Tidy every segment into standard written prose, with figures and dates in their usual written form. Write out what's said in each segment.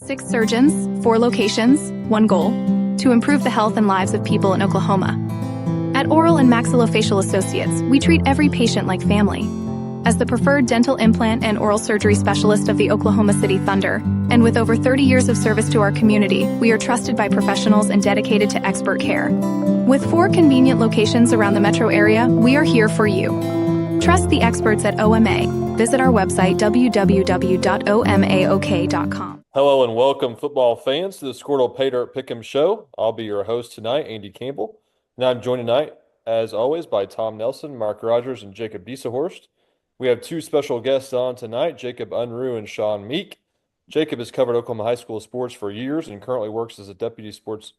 6 surgeons, 4 locations, 1 goal: to improve the health and lives of people in Oklahoma. At Oral and Maxillofacial Associates, we treat every patient like family. As the preferred dental implant and oral surgery specialist of the Oklahoma City Thunder, and with over 30 years of service to our community, we are trusted by professionals and dedicated to expert care. With 4 convenient locations around the metro area, we are here for you. Trust the experts at OMA. Visit our website, www.omaok.com. Hello and welcome, football fans, to the Skordle Pay Dirt Pick'em Show. I'll be your host tonight, Andy Campbell. And I'm joined tonight, as always, by Tom Nelson, Mark Rogers, and Jacob Diesehorst. We have 2 special guests on tonight, Jacob Unruh and Sean Meek. Jacob has covered Oklahoma high school sports for years and currently works as a deputy sports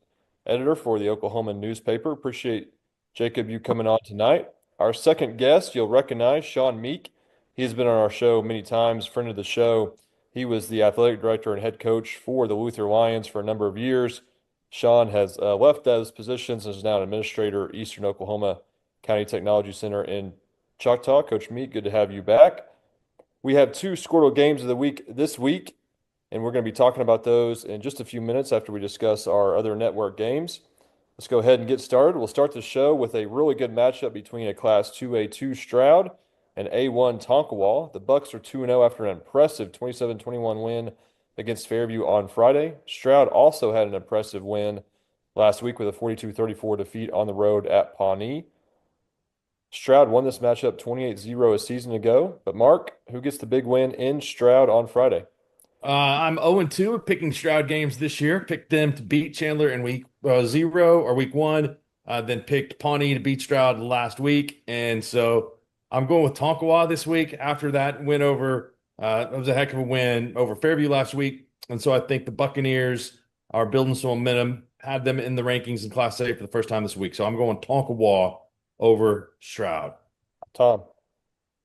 editor for the Oklahoma newspaper. Appreciate, Jacob, you coming on tonight. Our second guest, you'll recognize, Sean Meek. He's been on our show many times, friend of the show. He was the athletic director and head coach for the Luther Lions for a number of years. Sean has left those positions and is now an administrator at Eastern Oklahoma County Technology Center in Choctaw. Coach Meek, good to have you back. We have 2 Skordle games of the week this week, and we're going to be talking about those in just a few minutes after we discuss our other network games. Let's go ahead and get started. We'll start the show with a really good matchup between a Class 2A2 Stroud and A1 Tonkawa. The Bucks are 2-0 after an impressive 27-21 win against Fairview on Friday. Stroud also had an impressive win last week with a 42-34 defeat on the road at Pawnee. Stroud won this matchup 28-0 a season ago. But Mark, who gets the big win in Stroud on Friday? I'm 0-2 picking Stroud games this year. Picked them to beat Chandler in week 0 or week 1. Then picked Pawnee to beat Stroud last week. And so I'm going with Tonkawa this week after that win over. It was a heck of a win over Fairview last week. And so I think the Buccaneers are building some momentum, had them in the rankings in Class A for the first time this week. So I'm going Tonkawa over Stroud. Tom.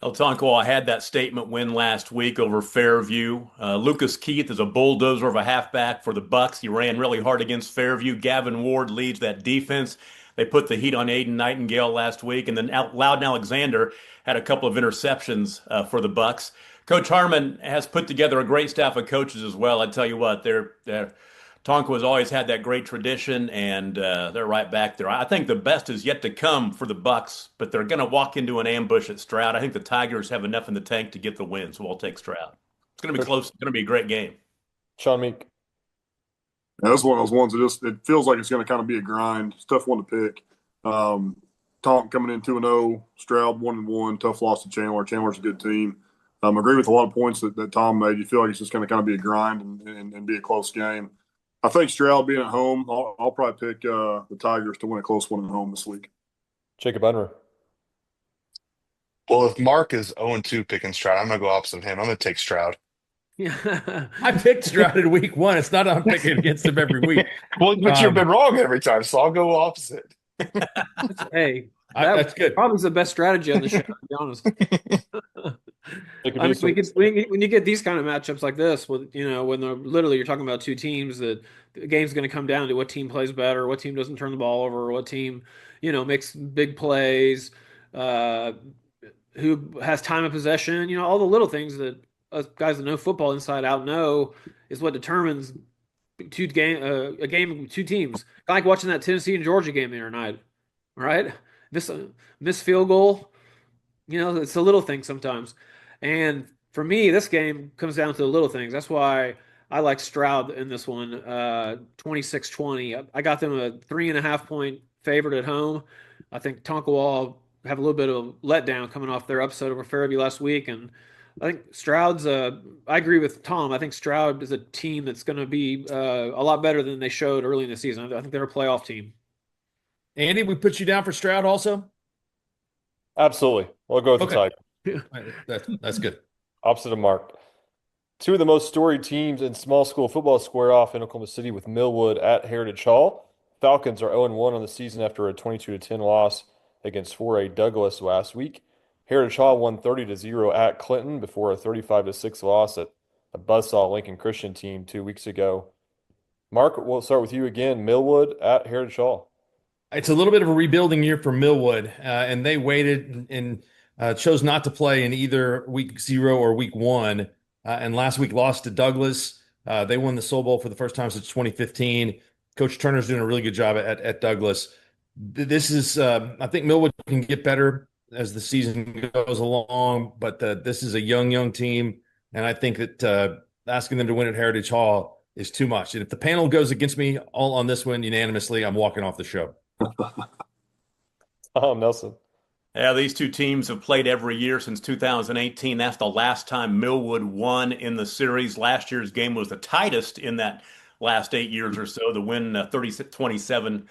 El Tonkawa had that statement win last week over Fairview. Lucas Keith is a bulldozer of a halfback for the Bucks. He ran really hard against Fairview. Gavin Ward leads that defense. They put the heat on Aiden Nightingale last week, and then Loudon Alexander had a couple of interceptions for the Bucks. Coach Harmon has put together a great staff of coaches as well. I tell you what, Tonka has always had that great tradition, and they're right back there. I think the best is yet to come for the Bucks, but they're going to walk into an ambush at Stroud. I think the Tigers have enough in the tank to get the win, so I'll take Stroud. It's going to be close. It's going to be a great game. Sean Meek. Yeah, that's one of those ones that it feels like it's going to kind of be a grind. It's a tough one to pick. Tom coming in 2-0, Stroud 1-1, tough loss to Chandler. Chandler's a good team. I agree with a lot of points that Tom made. You feel like it's just going to kind of be a grind and be a close game. I think Stroud being at home, I'll probably pick the Tigers to win a close one at home this week. Jacob Unruh. Well, if Mark is 0-2 picking Stroud, I'm going to go opposite of him. I'm going to take Stroud. Yeah, I picked Stroud in week 1. It's not I'm picking against him every week. Well, but you've been wrong every time, so I'll go opposite. Hey, that's good. Probably the best strategy on the show, to be honest. When you get these kind of matchups like this, when you're talking about 2 teams, that the game's going to come down to what team plays better, what team doesn't turn the ball over, what team, makes big plays, who has time of possession, all the little things that us guys that know football inside out know is what determines a game of 2 teams. I like watching that Tennessee and Georgia game the other night, right? Missed field goal, it's a little thing sometimes. And for me, this game comes down to the little things. That's why I like Stroud in this one, 26-20. I got them a 3.5-point favorite at home. I think Tonkawa have a little bit of a letdown coming off their upset over Fairview last week. And I think Stroud's I agree with Tom. I think Stroud is a team that's going to be a lot better than they showed early in the season. I think they're a playoff team. Andy, we put you down for Stroud also? Absolutely. We'll go with the Tigers. That's good. Opposite of Mark. 2 of the most storied teams in small school football square off in Oklahoma City with Millwood at Heritage Hall. Falcons are 0-1 on the season after a 22-10 loss against 4A Douglas last week. Heritage Hall won 30-0 at Clinton before a 35-6 loss at a buzzsaw Lincoln Christian team 2 weeks ago. Mark, we'll start with you again. Millwood at Heritage Hall. It's a little bit of a rebuilding year for Millwood, and they waited and chose not to play in either week 0 or week 1, and last week lost to Douglas. They won the Soul Bowl for the first time since 2015. Coach Turner's doing a really good job at Douglas. This is, I think Millwood can get better as the season goes along, but this is a young team, and I think that asking them to win at Heritage Hall is too much. And if the panel goes against me all on this one unanimously, I'm walking off the show. Tom Nelson. Yeah, these two teams have played every year since 2018. That's the last time Millwood won in the series. Last year's game was the tightest in that last 8 years or so. The win 30-27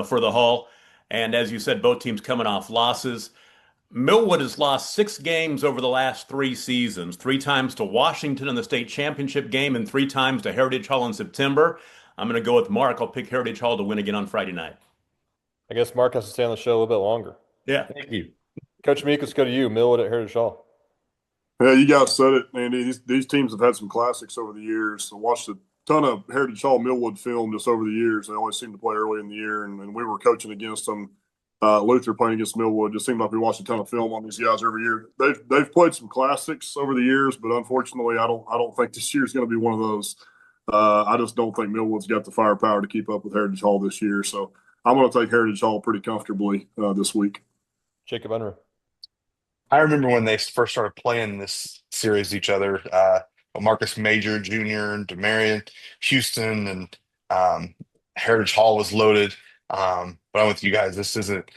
for the Hall. And as you said, both teams coming off losses. Millwood has lost 6 games over the last 3 seasons, 3 times to Washington in the state championship game and 3 times to Heritage Hall in September. I'm going to go with Mark. I'll pick Heritage Hall to win again on Friday night. I guess Mark has to stay on the show a little bit longer. Yeah. Thank you. Coach Meek, let's go to you. Millwood at Heritage Hall. Yeah, you guys said it, Andy. These teams have had some classics over the years. I watched a ton of Heritage Hall Millwood film just over the years. They always seem to play early in the year, and we were coaching against them. Luther playing against Millwood. Just seemed like we watched a ton of film on these guys every year. They've played some classics over the years, but unfortunately, I don't think this year is going to be one of those. I just don't think Millwood's got the firepower to keep up with Heritage Hall this year. So I'm going to take Heritage Hall pretty comfortably this week. Jacob Unruh. I remember when they first started playing this series each other, Marcus Major Jr. and Demarion Houston and Heritage Hall was loaded. But I'm with you guys. This isn't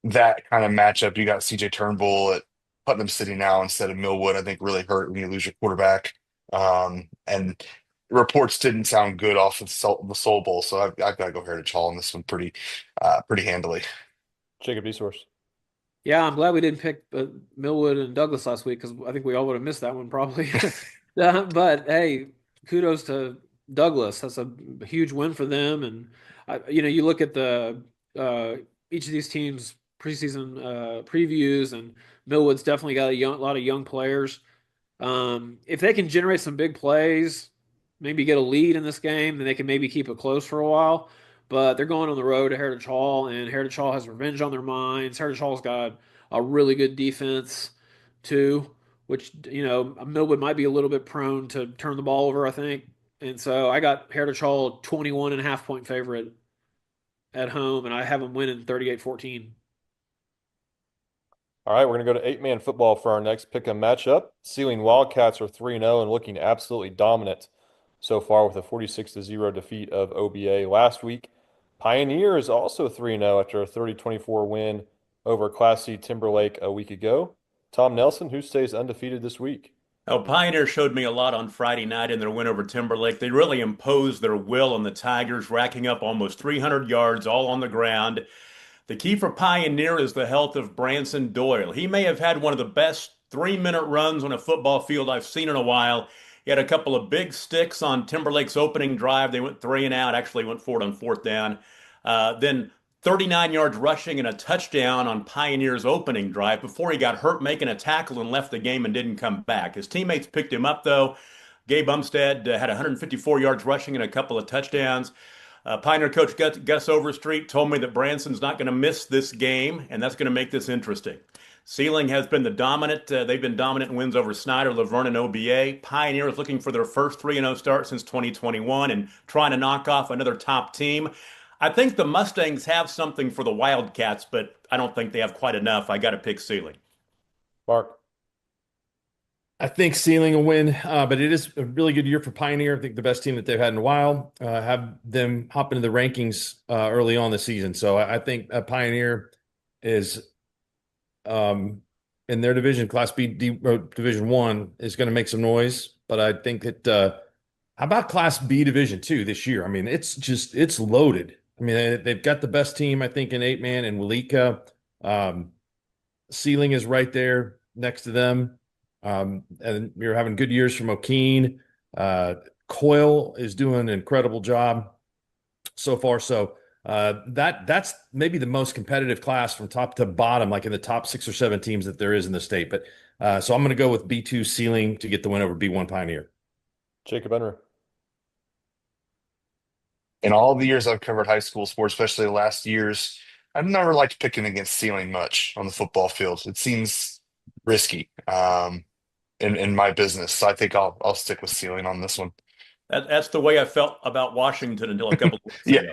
that kind of matchup. You got CJ Turnbull at Putnam City now instead of Millwood. I think really hurt when you lose your quarterback. And reports didn't sound good off of the Soul Bowl, so I've got to go Heritage Hall in this one pretty handily. Jacob Easource. Yeah, I'm glad we didn't pick Millwood and Douglas last week because I think we all would have missed that one probably. But hey, kudos to Douglas. That's a huge win for them. And you look at the each of these teams' preseason previews, and Millwood's definitely got a lot of young players. If they can generate some big plays, maybe get a lead in this game, then they can maybe keep it close for a while. But they're going on the road to Heritage Hall, and Heritage Hall has revenge on their minds. Heritage Hall's got a really good defense, too, which, Millwood might be a little bit prone to turn the ball over, I think. And so I got Heritage Hall 21.5-point favorite at home, and I have them winning 38-14. All right, we're going to go to 8-man football for our next pick 'em matchup. Sealing Wildcats are 3-0 and looking absolutely dominant so far with a 46-0 defeat of OBA last week. Pioneer is also 3-0 after a 30-24 win over Class C Timberlake a week ago. Tom Nelson, who stays undefeated this week? Oh, Pioneer showed me a lot on Friday night in their win over Timberlake. They really imposed their will on the Tigers, racking up almost 300 yards all on the ground. The key for Pioneer is the health of Branson Doyle. He may have had one of the best 3-minute runs on a football field I've seen in a while. He had a couple of big sticks on Timberlake's opening drive. They went 3 and out, actually went for it on 4th down. Then 39 yards rushing and a touchdown on Pioneer's opening drive before he got hurt making a tackle and left the game and didn't come back. His teammates picked him up, though. Gabe Umstead had 154 yards rushing and a couple of touchdowns. Pioneer coach Gus Overstreet told me that Branson's not going to miss this game, and that's going to make this interesting. Sealing has been the dominant. They've been dominant in wins over Snyder, Laverne, and OBA. Pioneer is looking for their first 3-0 start since 2021 and trying to knock off another top team. I think the Mustangs have something for the Wildcats, but I don't think they have quite enough. I got to pick Sealing. Mark. I think Sealing will win, but it is a really good year for Pioneer. I think the best team that they've had in a while. Have them hop into the rankings early on the season. So I think Pioneer is in their division, Class B Division 1, is going to make some noise. But I think that how about Class B Division 2 this year? I mean, it's loaded. I mean, they've got the best team, I think, in 8-man and Walika. Sealing is right there next to them. And you're having good years from O'Keen. Coyle is doing an incredible job so far. So that's maybe the most competitive class from top to bottom, like in the top 6 or 7 teams that there is in the state. But so I'm going to go with B2 Sealing to get the win over B1 Pioneer. Jacob Unruh. In all the years I've covered high school sports, especially the last years, I've never liked picking against Sealing much on the football field. It seems risky in my business. So I think I'll stick with Sealing on this one. That's the way I felt about Washington until a couple of weeks Yeah, ago.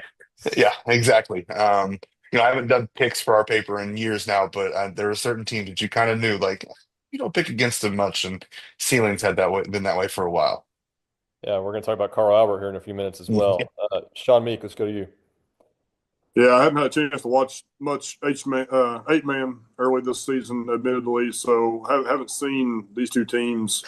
yeah, exactly. I haven't done picks for our paper in years now, but there were certain teams that you kind of knew, like you don't pick against them much, and Ceilings had that way, been that way for a while. Yeah, we're going to talk about Carl Albert here in a few minutes as well. Sean Meek, let's go to you. Yeah, I haven't had a chance to watch much eight man early this season, admittedly. So haven't seen these two teams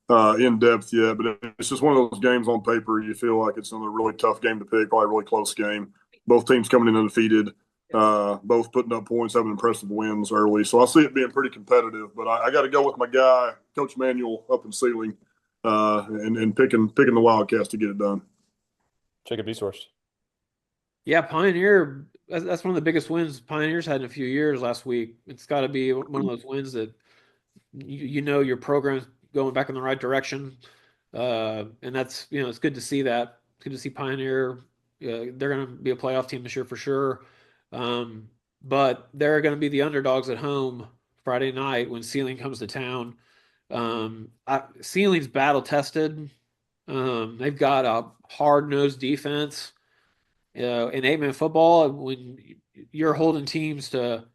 in depth yet. But it's just one of those games on paper you feel like it's another really tough game to pick, probably a really close game. Both teams coming in undefeated, both putting up points, having impressive wins early. So I see it being pretty competitive. But I got to go with my guy, Coach Manuel, up in Ceiling, and picking the Wildcats to get it done. Jacob Easorst. Yeah, Pioneer. That's one of the biggest wins Pioneers had in a few years last week. It's got to be one of those wins that you know your program's going back in the right direction, and that's it's good to see that. It's good to see Pioneer. They're going to be a playoff team this year for sure, but they're going to be the underdogs at home Friday night when Ceiling comes to town. Ceiling's battle tested. They've got a hard nosed defense. In 8-man football, when you're holding teams to,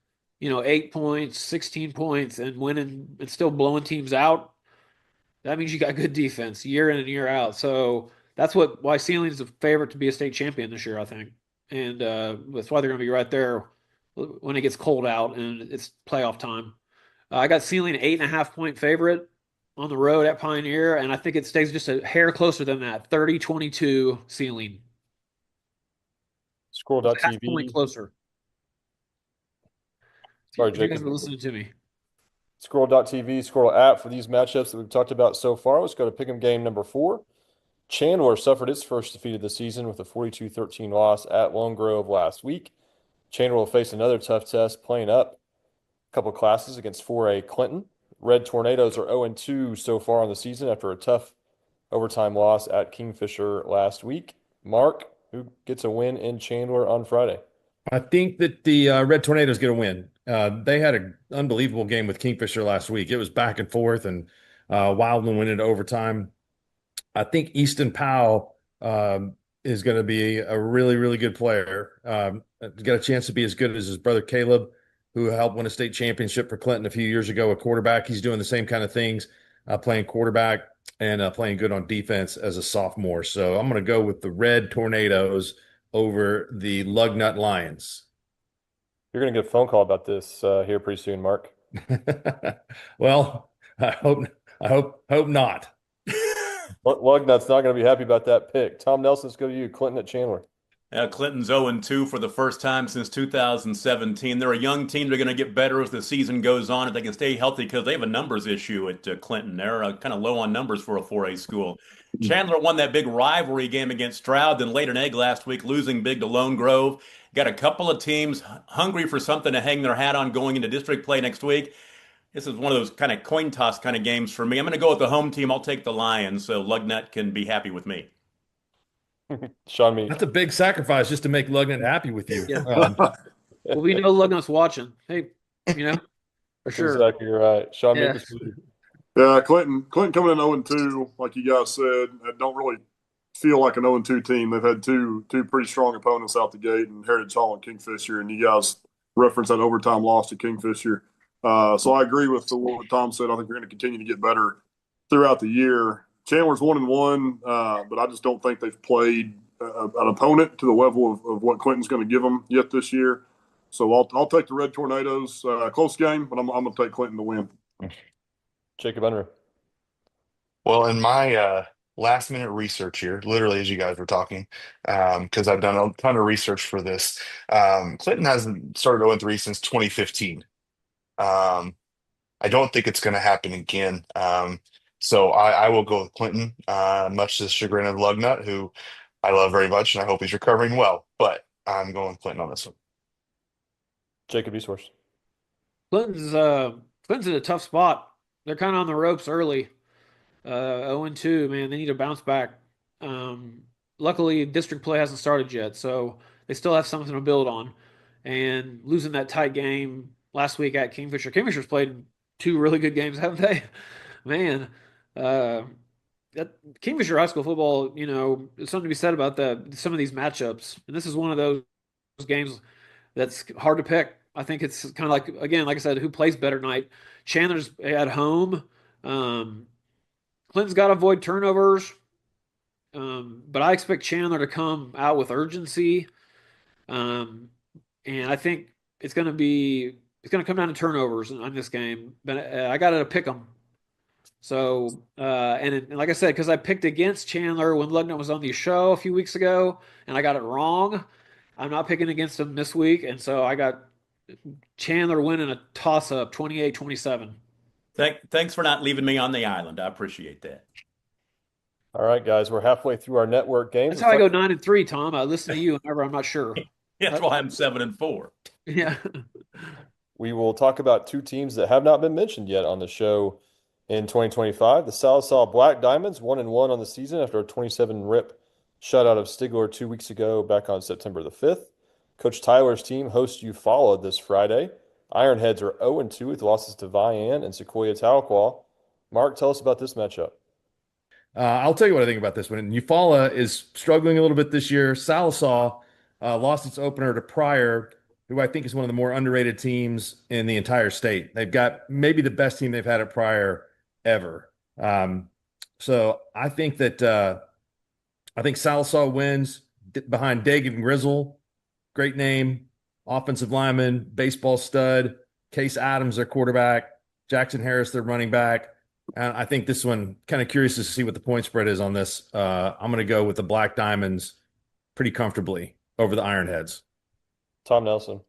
8 points, 16 points, and winning and still blowing teams out, that means you got good defense year in and year out. So that's why Ceiling's a favorite to be a state champion this year, I think, and that's why they're going to be right there when it gets cold out and it's playoff time. I got Ceiling 8.5 point favorite on the road at Pioneer, and I think it stays just a hair closer than that, 30-22 Ceiling. Half point Skordle.tv. closer. Sorry, If you guys Jacob. were listening to me. Skordle.tv, Skordle app for these matchups that we've talked about so far. Let's go to pick'em game number 4. Chandler suffered its first defeat of the season with a 42-13 loss at Lone Grove last week. Chandler will face another tough test playing up a couple classes against 4A Clinton. Red Tornadoes are 0-2 so far on the season after a tough overtime loss at Kingfisher last week. Mark, who gets a win in Chandler on Friday? I think that the Red Tornadoes get a win. They had an unbelievable game with Kingfisher last week. It was back and forth, and Wildland went into overtime. I think Easton Powell is going to be a really, really good player. Got a chance to be as good as his brother Caleb, who helped win a state championship for Clinton a few years ago at quarterback. He's doing the same kind of things, playing quarterback and playing good on defense as a sophomore. So I'm going to go with the Red Tornadoes over the Lugnut Lions. You're going to get a phone call about this here pretty soon, Mark. Well, I hope not. Lugnut's not going to be happy about that pick. Tom Nelson, let's go to you. Clinton at Chandler. Clinton's 0-2 for the first time since 2017. They're a young team. They're going to get better as the season goes on if they can stay healthy because they have a numbers issue at Clinton. They're kind of low on numbers for a 4A school. Chandler won that big rivalry game against Stroud, then laid an egg last week, losing big to Lone Grove. Got a couple of teams hungry for something to hang their hat on going into district play next week. This is one of those kind of coin toss kind of games for me. I'm going to go with the home team. I'll take the Lions, so Lugnut can be happy with me. Sean Meek. That's a big sacrifice just to make Lugnut happy with you. Yeah. Well, we know Lugnut's watching. Hey, for sure. Exactly right. Sean Yeah. Meek is Yeah, Clinton coming in 0-2, like you guys said, don't really feel like an 0-2 team. They've had two pretty strong opponents out the gate, and Heritage Hall and Kingfisher, and you guys referenced that overtime loss to Kingfisher. So I agree with what Tom said. I think they're going to continue to get better throughout the year. Chandler's 1-1, but I just don't think they've played an opponent to the level of what Clinton's going to give them yet this year. So I'll take the Red Tornadoes. Close game, but I'm going to take Clinton to win. Jacob Unruh. Well, in my last minute research here, literally as you guys were talking, because I've done a ton of research for this, Clinton hasn't started 0-3 since 2015. I don't think it's going to happen again. So I will go with Clinton, much to the chagrin of Lugnut, who I love very much, and I hope he's recovering well. But I'm going with Clinton on this one. Jacob Easorst. Clinton's in a tough spot. They're kind of on the ropes early. 0-2, man. They need to bounce back. Luckily, district play hasn't started yet, so they still have something to build on. And losing that tight game last week at Kingfisher. Kingfisher's played 2 really good games, haven't they? Man, Kingfisher high school football, there's something to be said about some of these matchups, and this is one of those games that's hard to pick. I think it's kind of like, again, like I said, who plays better tonight? Chandler's at home. Clinton's got to avoid turnovers, but I expect Chandler to come out with urgency. Um, and I think it's going to come down to turnovers on this game. But I got to pick them. So, and like I said, because I picked against Chandler when Lugnutt was on the show a few weeks ago, and I got it wrong. I'm not picking against him this week, and so I got Chandler winning a toss-up, 28-27. Thanks for not leaving me on the island. I appreciate that. All right, guys, we're halfway through our network games. That's how I go 9-3, Tom. I listen to you whenever I'm not sure. That's why I'm 7-4. Yeah. We will talk about two teams that have not been mentioned yet on the show in 2025. The Sallisaw Black Diamonds, 1-1 on the season after a 27-rip shutout of Stigler 2 weeks ago back on September the 5th. Coach Tyler's team hosts Eufaula this Friday. Ironheads are 0-2 with losses to Vian and Sequoia Tahlequah. Mark, tell us about this matchup. I'll tell you what I think about this one. Eufaula is struggling a little bit this year. Sallisaw lost its opener to Pryor, who I think is one of the more underrated teams in the entire state. They've got maybe the best team they've had at Pryor ever. So I think that Sallisaw wins behind Dagan Grizzle. Great name, offensive lineman, baseball stud. Case Adams, their quarterback. Jackson Harris, their running back. And I think this one, kind of curious to see what the point spread is on this. I'm going to go with the Black Diamonds pretty comfortably over the Ironheads. Tom Nelson.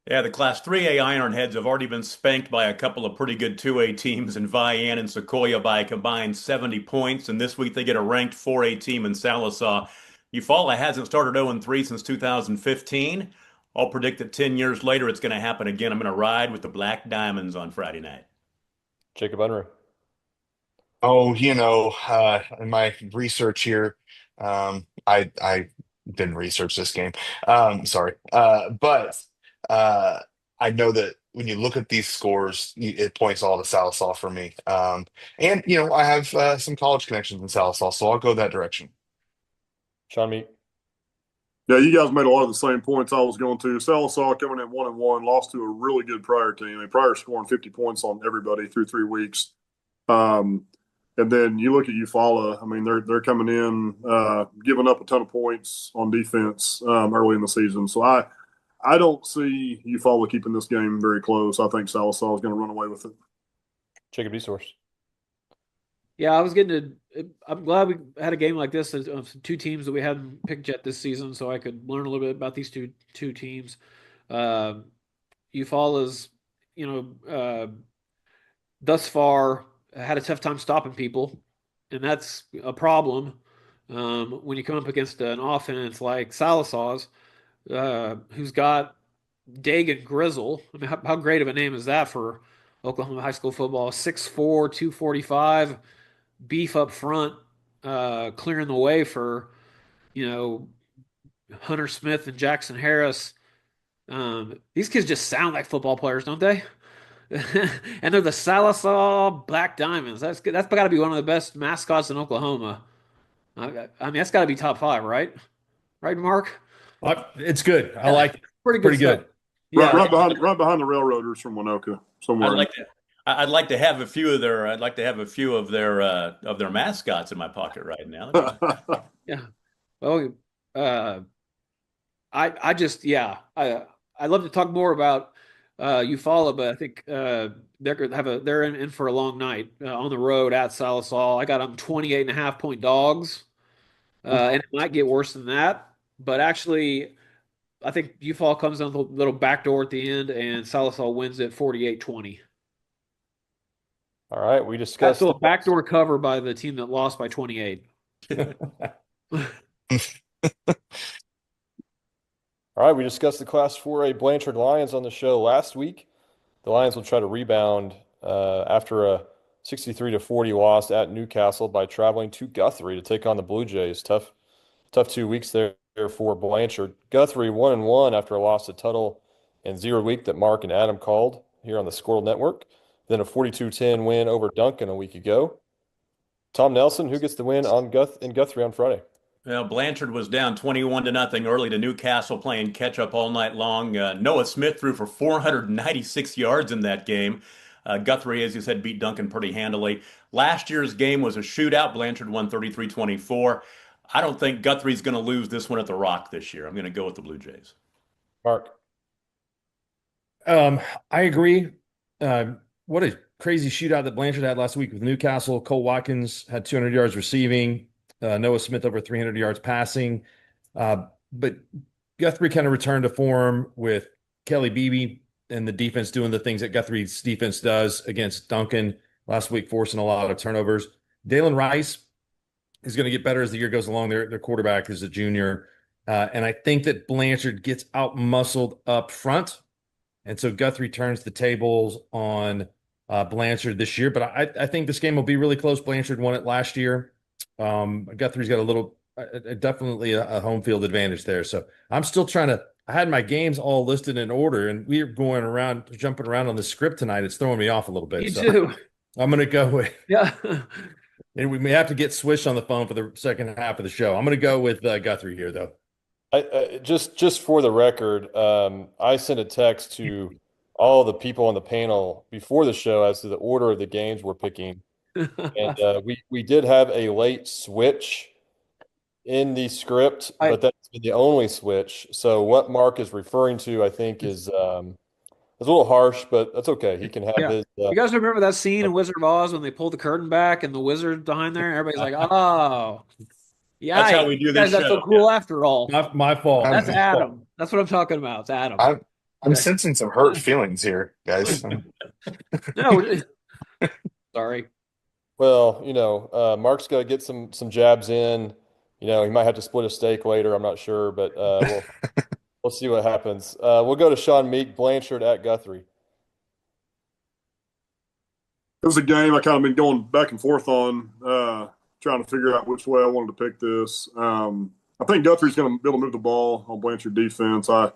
Yeah, the Class 3A Ironheads have already been spanked by a couple of pretty good 2A teams in Vian and Sequoia by a combined 70 points. And this week they get a ranked 4A team in Sallisaw. Eufaula hasn't started 0-3 since 2015. I'll predict that 10 years later it's going to happen again. I'm going to ride with the Black Diamonds on Friday night. Jacob Unruh. Oh, in my research here, I didn't research this game. Sorry. But I know that when you look at these scores, it points all to Sallisaw for me. And I have some college connections in Sallisaw, so I'll go that direction. Sean Meek. Yeah, you guys made a lot of the same points I was going to. Sallisaw coming in 1-1, lost to a really good Pryor team. I mean, Pryor scoring 50 points on everybody through 3 weeks. And then you look at Eufaula. I mean, they're coming in, giving up a ton of points on defense early in the season. So I don't see Eufaula keeping this game very close. I think Sallisaw is going to run away with it. Jacob Esource. Yeah, I'm glad we had a game like this of two teams that we hadn't picked yet this season, so I could learn a little bit about these two teams. Eufaula's, thus far had a tough time stopping people, and that's a problem when you come up against an offense like Sallisaw's, who's got Dagan Grizzle. I mean, how great of a name is that for Oklahoma high school football? 6'4", 245, beef up front, clearing the way for, Hunter Smith and Jackson Harris. These kids just sound like football players, don't they? And they're the Sallisaw Black Diamonds. That's got to be one of the best mascots in Oklahoma. I mean, that's got to be top 5, right? Right, Mark? It's good. I like it. Pretty good. Yeah. Right behind the Railroaders from Winoka somewhere. I'd like to have a few of their mascots in my pocket right now. Yeah. Well, I'd love to talk more about Eufaula, but I think they're in for a long night on the road at Sallisaw. I got them 28.5-point dogs, and it might get worse than that. But actually, I think Eufaula comes on the little back door at the end, and Sallisaw wins it 48-20. All right, we discussed a backdoor cover by the team that lost by 28. All right, we discussed the Class 4A Blanchard Lions on the show last week. The Lions will try to rebound after a 63-40 loss at Newcastle by traveling to Guthrie to take on the Blue Jays. Tough 2 weeks there for Blanchard. Guthrie 1-1 after a loss to Tuttle and 0 week that Mark and Adam called here on the Skordle Network. Then a 42-10 win over Duncan a week ago. Tom Nelson, who gets the win on in Guthrie on Friday? Well, Blanchard was down 21-0 early to Newcastle, playing catch up all night long. Noah Smith threw for 496 yards in that game. Guthrie, as you said, beat Duncan pretty handily. Last year's game was a shootout. Blanchard won 33-24. I don't think Guthrie's going to lose this one at the Rock this year. I'm going to go with the Blue Jays. Mark. I agree. What a crazy shootout that Blanchard had last week with Newcastle. Cole Watkins had 200 yards receiving. Noah Smith over 300 yards passing. But Guthrie kind of returned to form with Kelly Beebe and the defense doing the things that Guthrie's defense does against Duncan last week, forcing a lot of turnovers. Dalen Rice is going to get better as the year goes along. Their quarterback is a junior. And I think that Blanchard gets out-muscled up front. And so Guthrie turns the tables on Blanchard this year. But I think this game will be really close. Blanchard won it last year. Guthrie's got a little, definitely a home field advantage there. So I'm still I had my games all listed in order, and we're going around, jumping around on the script tonight. It's throwing me off a little bit. Me so too. I'm going to go with, Yeah. and we may have to get Swish on the phone for the second half of the show. I'm going to go with Guthrie here, though. Just for the record, I sent a text to all the people on the panel before the show as to the order of the games we're picking. And we did have a late switch in the script, but that's been the only switch. So what Mark is referring to, I think, is a little harsh, but that's okay. He can have his. You guys remember that scene in Wizard of Oz when they pulled the curtain back and the wizard behind there? Everybody's like, "Oh, yeah, That's how we do this That's show. so cool after all." My fault. That's My Adam. fault. That's what I'm talking about. It's Adam. I'm sensing some hurt feelings here, guys. No, sorry. Well, Mark's got to get some jabs in. He might have to split a steak later. I'm not sure, but we'll see what happens. We'll go to Sean Meek, Blanchard at Guthrie. It was a game I kind of been going back and forth on, trying to figure out which way I wanted to pick this. I think Guthrie's going to be able to move the ball on Blanchard defense. I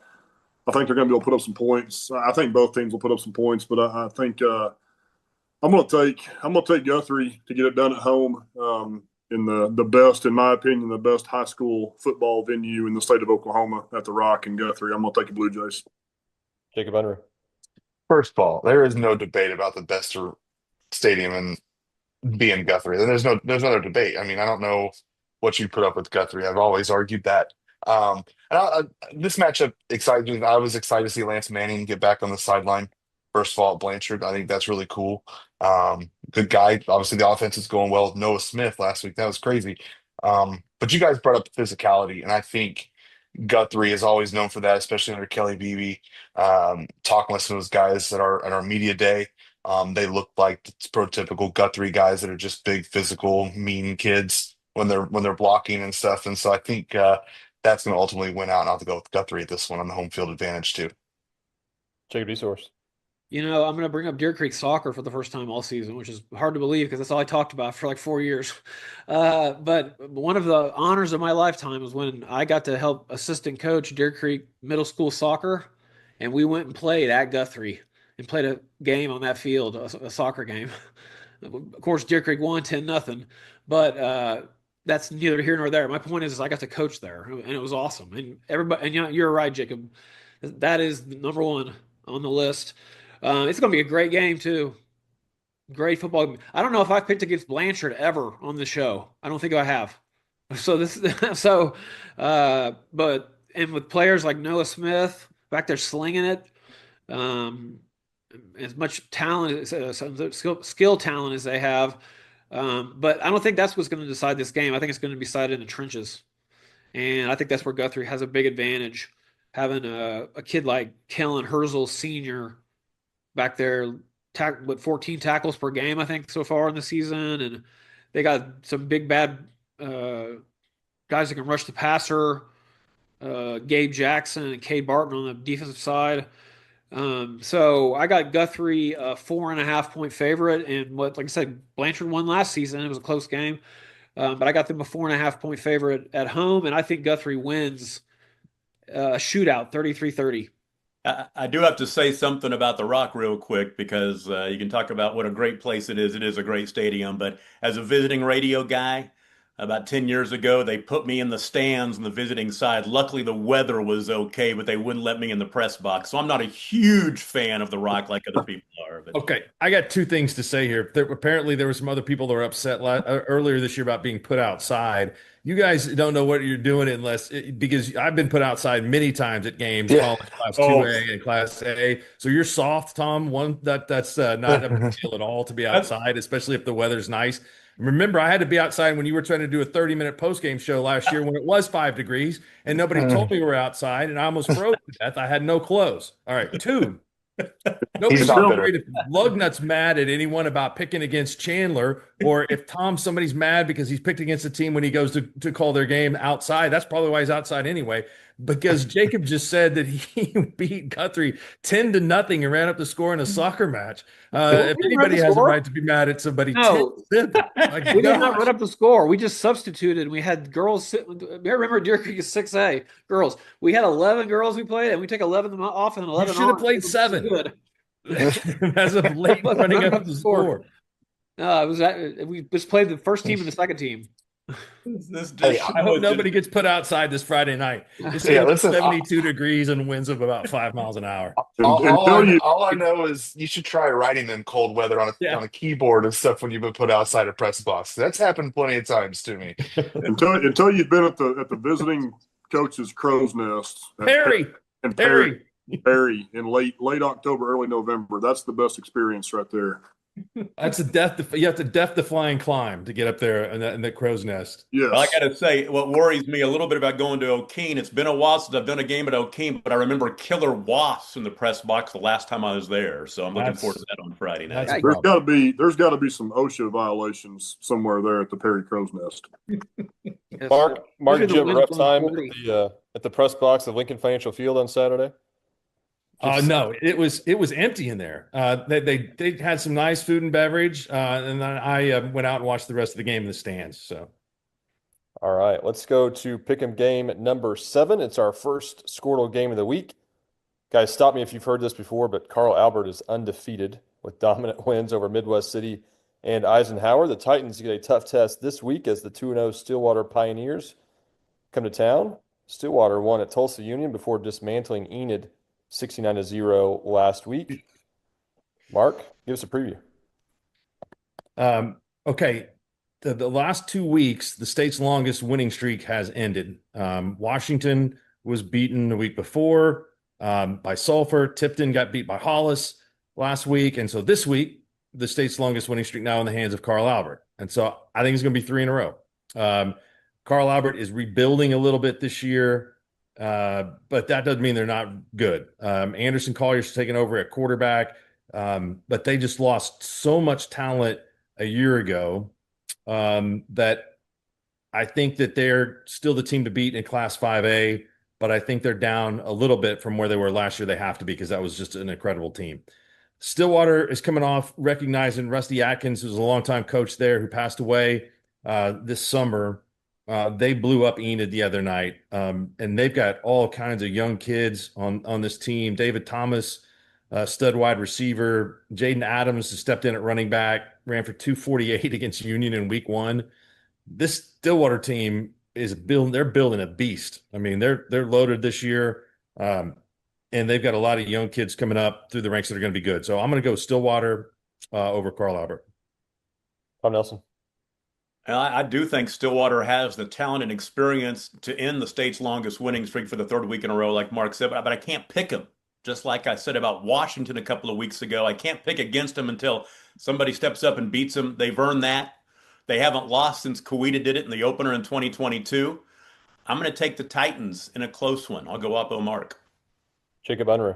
think they're going to be able to put up some points. I think both teams will put up some points, but I think I'm going to take Guthrie to get it done at home in the best, in my opinion, the best high school football venue in the state of Oklahoma at the Rock and Guthrie. I'm going to take the Blue Jays. Jacob Unruh. First of all, there is no debate about the best stadium and being Guthrie. There's no other debate. I mean, I don't know what you put up with Guthrie. I've always argued that. This matchup excited me. I was excited to see Lance Manning get back on the sideline. First of all, at Blanchard, I think that's really cool. Good guy. Obviously, the offense is going well with Noah Smith last week. That was crazy. But you guys brought up physicality, and I think Guthrie is always known for that, especially under Kelly Beebe. Talking with some of those guys at our media day, they look like the prototypical Guthrie guys that are just big, physical, mean kids when they're blocking and stuff. And so I think that's going to ultimately win out. And I'll have to go with Guthrie at this one on the home field advantage too. Jacob Esource. I'm going to bring up Deer Creek soccer for the first time all season, which is hard to believe because that's all I talked about for like 4 years. But one of the honors of my lifetime was when I got to help assistant coach Deer Creek middle school soccer, and we went and played at Guthrie and played a game on that field, a soccer game. Of course, Deer Creek won 10-0, but that's neither here nor there. My point is I got to coach there, and it was awesome. And everybody, and you're right, Jacob. That is number one on the list. It's going to be a great game too. Great football. I don't know if I've picked against Blanchard ever on the show. I don't think I have. But with players like Noah Smith back there slinging it, as much talent, skill talent as they have, but I don't think that's what's going to decide this game. I think it's going to be decided in the trenches, and I think that's where Guthrie has a big advantage, having a kid like Kellen Herzl Sr. back there, 14 tackles per game, I think, so far in the season. And they got some big, bad guys that can rush the passer, Gabe Jackson and Cade Barton on the defensive side. So I got Guthrie a 4.5 point favorite. And like I said, Blanchard won last season. It was a close game. But I got them a 4.5 point favorite at home. And I think Guthrie wins a shootout, 33-30. I do have to say something about the Rock real quick because you can talk about what a great place it is. It is a great stadium, but as a visiting radio guy, about 10 years ago, they put me in the stands on the visiting side. Luckily, the weather was okay, but they wouldn't let me in the press box. So I'm not a huge fan of the Rock like other people are. But Okay, I got two things to say here. Apparently, there were some other people that were upset earlier this year about being put outside. You guys don't know what you're doing because I've been put outside many times at games, Yeah. calling Class oh, 2A and Class A. So you're soft, Tom. That's not a big deal at all to be that's outside, especially if the weather's nice. Remember, I had to be outside when you were trying to do a 30-minute post-game show last year when it was 5 degrees, and nobody told me we were outside, and I almost froze to death. I had no clothes. All right, two. Nobody He's should not be bitter. worried if Lugnut's mad at anyone about picking against Chandler, or if somebody's mad because he's picked against the team when he goes to call their game outside. That's probably why he's outside anyway. Because Jacob just said that he beat Guthrie 10-0 and ran up the score in a soccer match. If We didn't run anybody the has a score. right to be mad at somebody, No, 10-0. My we did not gosh. run up the score. We just substituted. We had girls sit. I remember Deer Creek is 6A girls. We had 11 girls we played, and we took 11 of them off and You 11 should have on. played It was 7 good. as of late Wasn't running running up up the the score. score. No, it was we just played the first team and the second team. this Hey, show I hope is nobody gets put outside this Friday night. It's Yeah, going to be listen, 72 degrees and winds of about 5 miles an hour. Until all I know is you should try writing in cold weather on Yeah. a keyboard and stuff when you've been put outside a press box. That's happened plenty of times to me. until you've been at the visiting coach's crow's nest at Perry, and Perry. Perry in late October, early November. That's the best experience right there. That's a you have to death-defying climb to get up there in the crow's nest. Yes. Well, I got to say, what worries me a little bit about going to O'Keene, it's been a while since I've done a game at O'Keene, but I remember killer wasps in the press box the last time I was there. So I'm looking forward to that on Friday night. That's a There's problem. got to be some OSHA violations somewhere there at the Perry Crow's Nest. Yes, Mark, Look did at you the have a rough winds blowing time 40. at the press box of Lincoln Financial Field on Saturday? No, it was empty in there. They had some nice food and beverage, and then I went out and watched the rest of the game in the stands. So All right, let's go to Pick'em game number 7. It's our first Skordle game of the week. Guys, stop me if you've heard this before, but Carl Albert is undefeated with dominant wins over Midwest City and Eisenhower. The Titans get a tough test this week as the 2-0 Stillwater Pioneers come to town. Stillwater won at Tulsa Union before dismantling Enid 69-0 last week. Mark, give us a preview. Okay. The last 2 weeks, the state's longest winning streak has ended. Washington was beaten the week before by Sulphur. Tipton got beat by Hollis last week. And so this week, the state's longest winning streak now in the hands of Carl Albert. And so I think it's going to be 3 in a row. Carl Albert is rebuilding a little bit this year, but that doesn't mean they're not good. Anderson Collier's taking over at quarterback, but they just lost so much talent a year ago that I think that they're still the team to beat in Class 5A, but I think they're down a little bit from where they were last year. They have to be because that was just an incredible team. Stillwater is coming off recognizing Rusty Atkins, who's a longtime coach there who passed away this summer. They blew up Enid the other night, and they've got all kinds of young kids on this team. David Thomas, stud wide receiver. Jaden Adams has stepped in at running back, ran for 248 against Union in week 1. This Stillwater team they're building a beast. I mean, they're loaded this year, and they've got a lot of young kids coming up through the ranks that are going to be good. So I'm going to go Stillwater over Carl Albert. Tom Nelson. I do think Stillwater has the talent and experience to end the state's longest winning streak for the 3rd week in a row, like Mark said, but I can't pick them. Just like I said about Washington a couple of weeks ago, I can't pick against them until somebody steps up and beats them. They've earned that. They haven't lost since Coweta did it in the opener in 2022. I'm going to take the Titans in a close one. I'll go up, Mark. Jacob Unruh.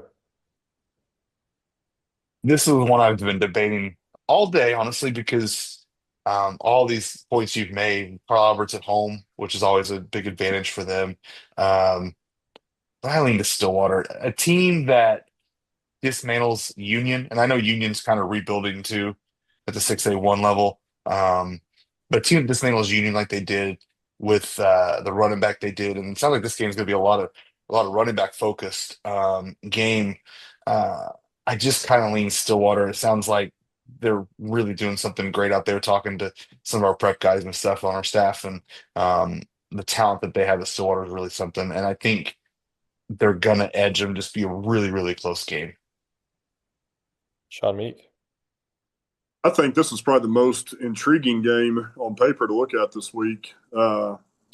This is one I've been debating all day, honestly, because all these points you've made, Carl Albert's at home, which is always a big advantage for them. I lean to Stillwater, a team that dismantles Union, and I know Union's kind of rebuilding too at the 6A1 level. But a team that dismantles Union like they did with the running back they did, and it sounds like this game's going to be a lot of a lot of running back focused game. Uh, I just kind of lean Stillwater. It sounds like they're really doing something great out there, talking to some of our prep guys and stuff on our staff, and the talent that they have at Stillwater is really something. And I think they're gonna edge them, just be a really, really close game. Sean Meek. I think this is probably the most intriguing game on paper to look at this week.